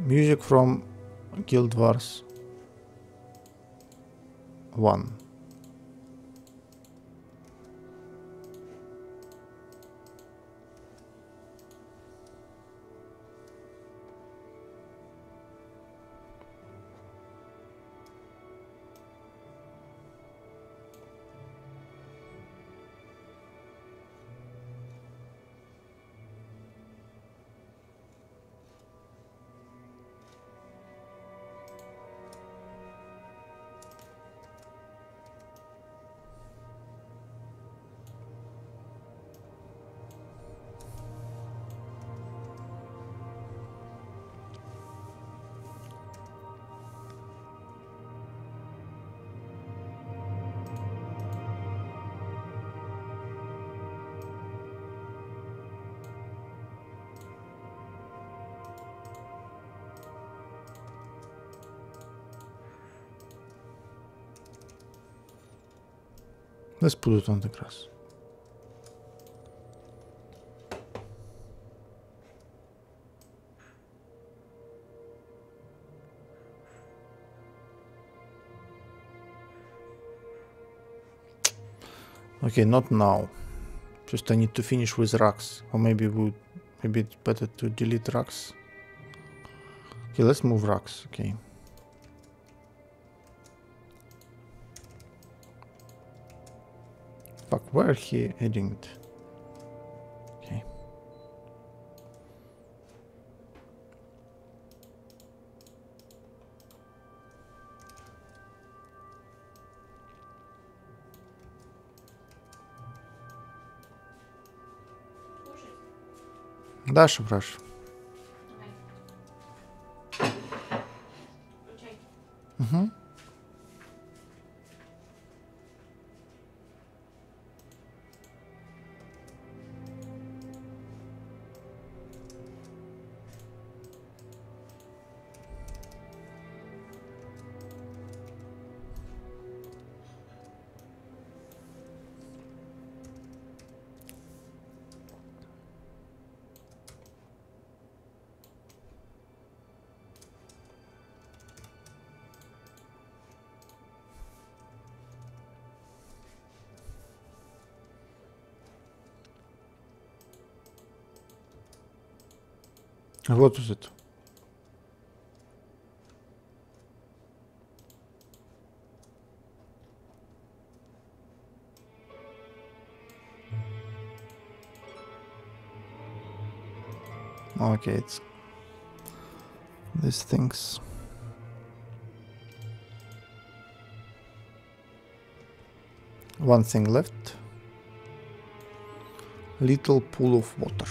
Music from Guild Wars 1. Let's put it on the grass. Okay, not now. Just I need to finish with rocks. Or maybe it's better to delete rocks. Okay, let's move rocks. Okay. Fuck, where he heading it? Okay. Даша, прошу. Угу. What was it? Okay, it's these things. One thing left. Little pool of water.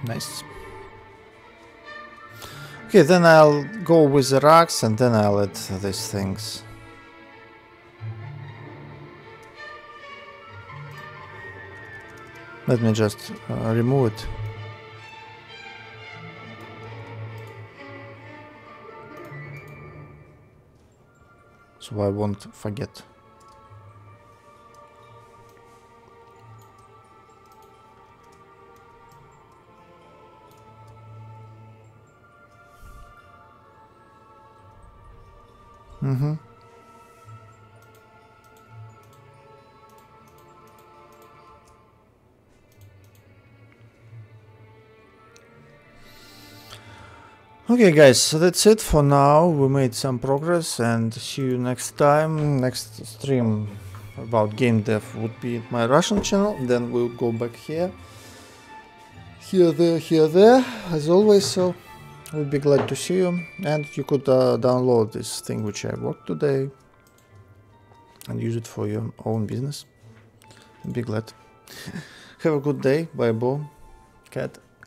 Nice. Okay, then I'll go with the rocks and then I'll add these things. Let me just remove it. So I won't forget. Okay guys, so that's it for now. We made some progress and see you next time. Next stream about game dev would be my Russian channel. Then we'll go back here. Here, there, as always. So we'll be glad to see you. And you could download this thing which I worked today and use it for your own business. I'd be glad. Have a good day. Bye, Bo. Cat.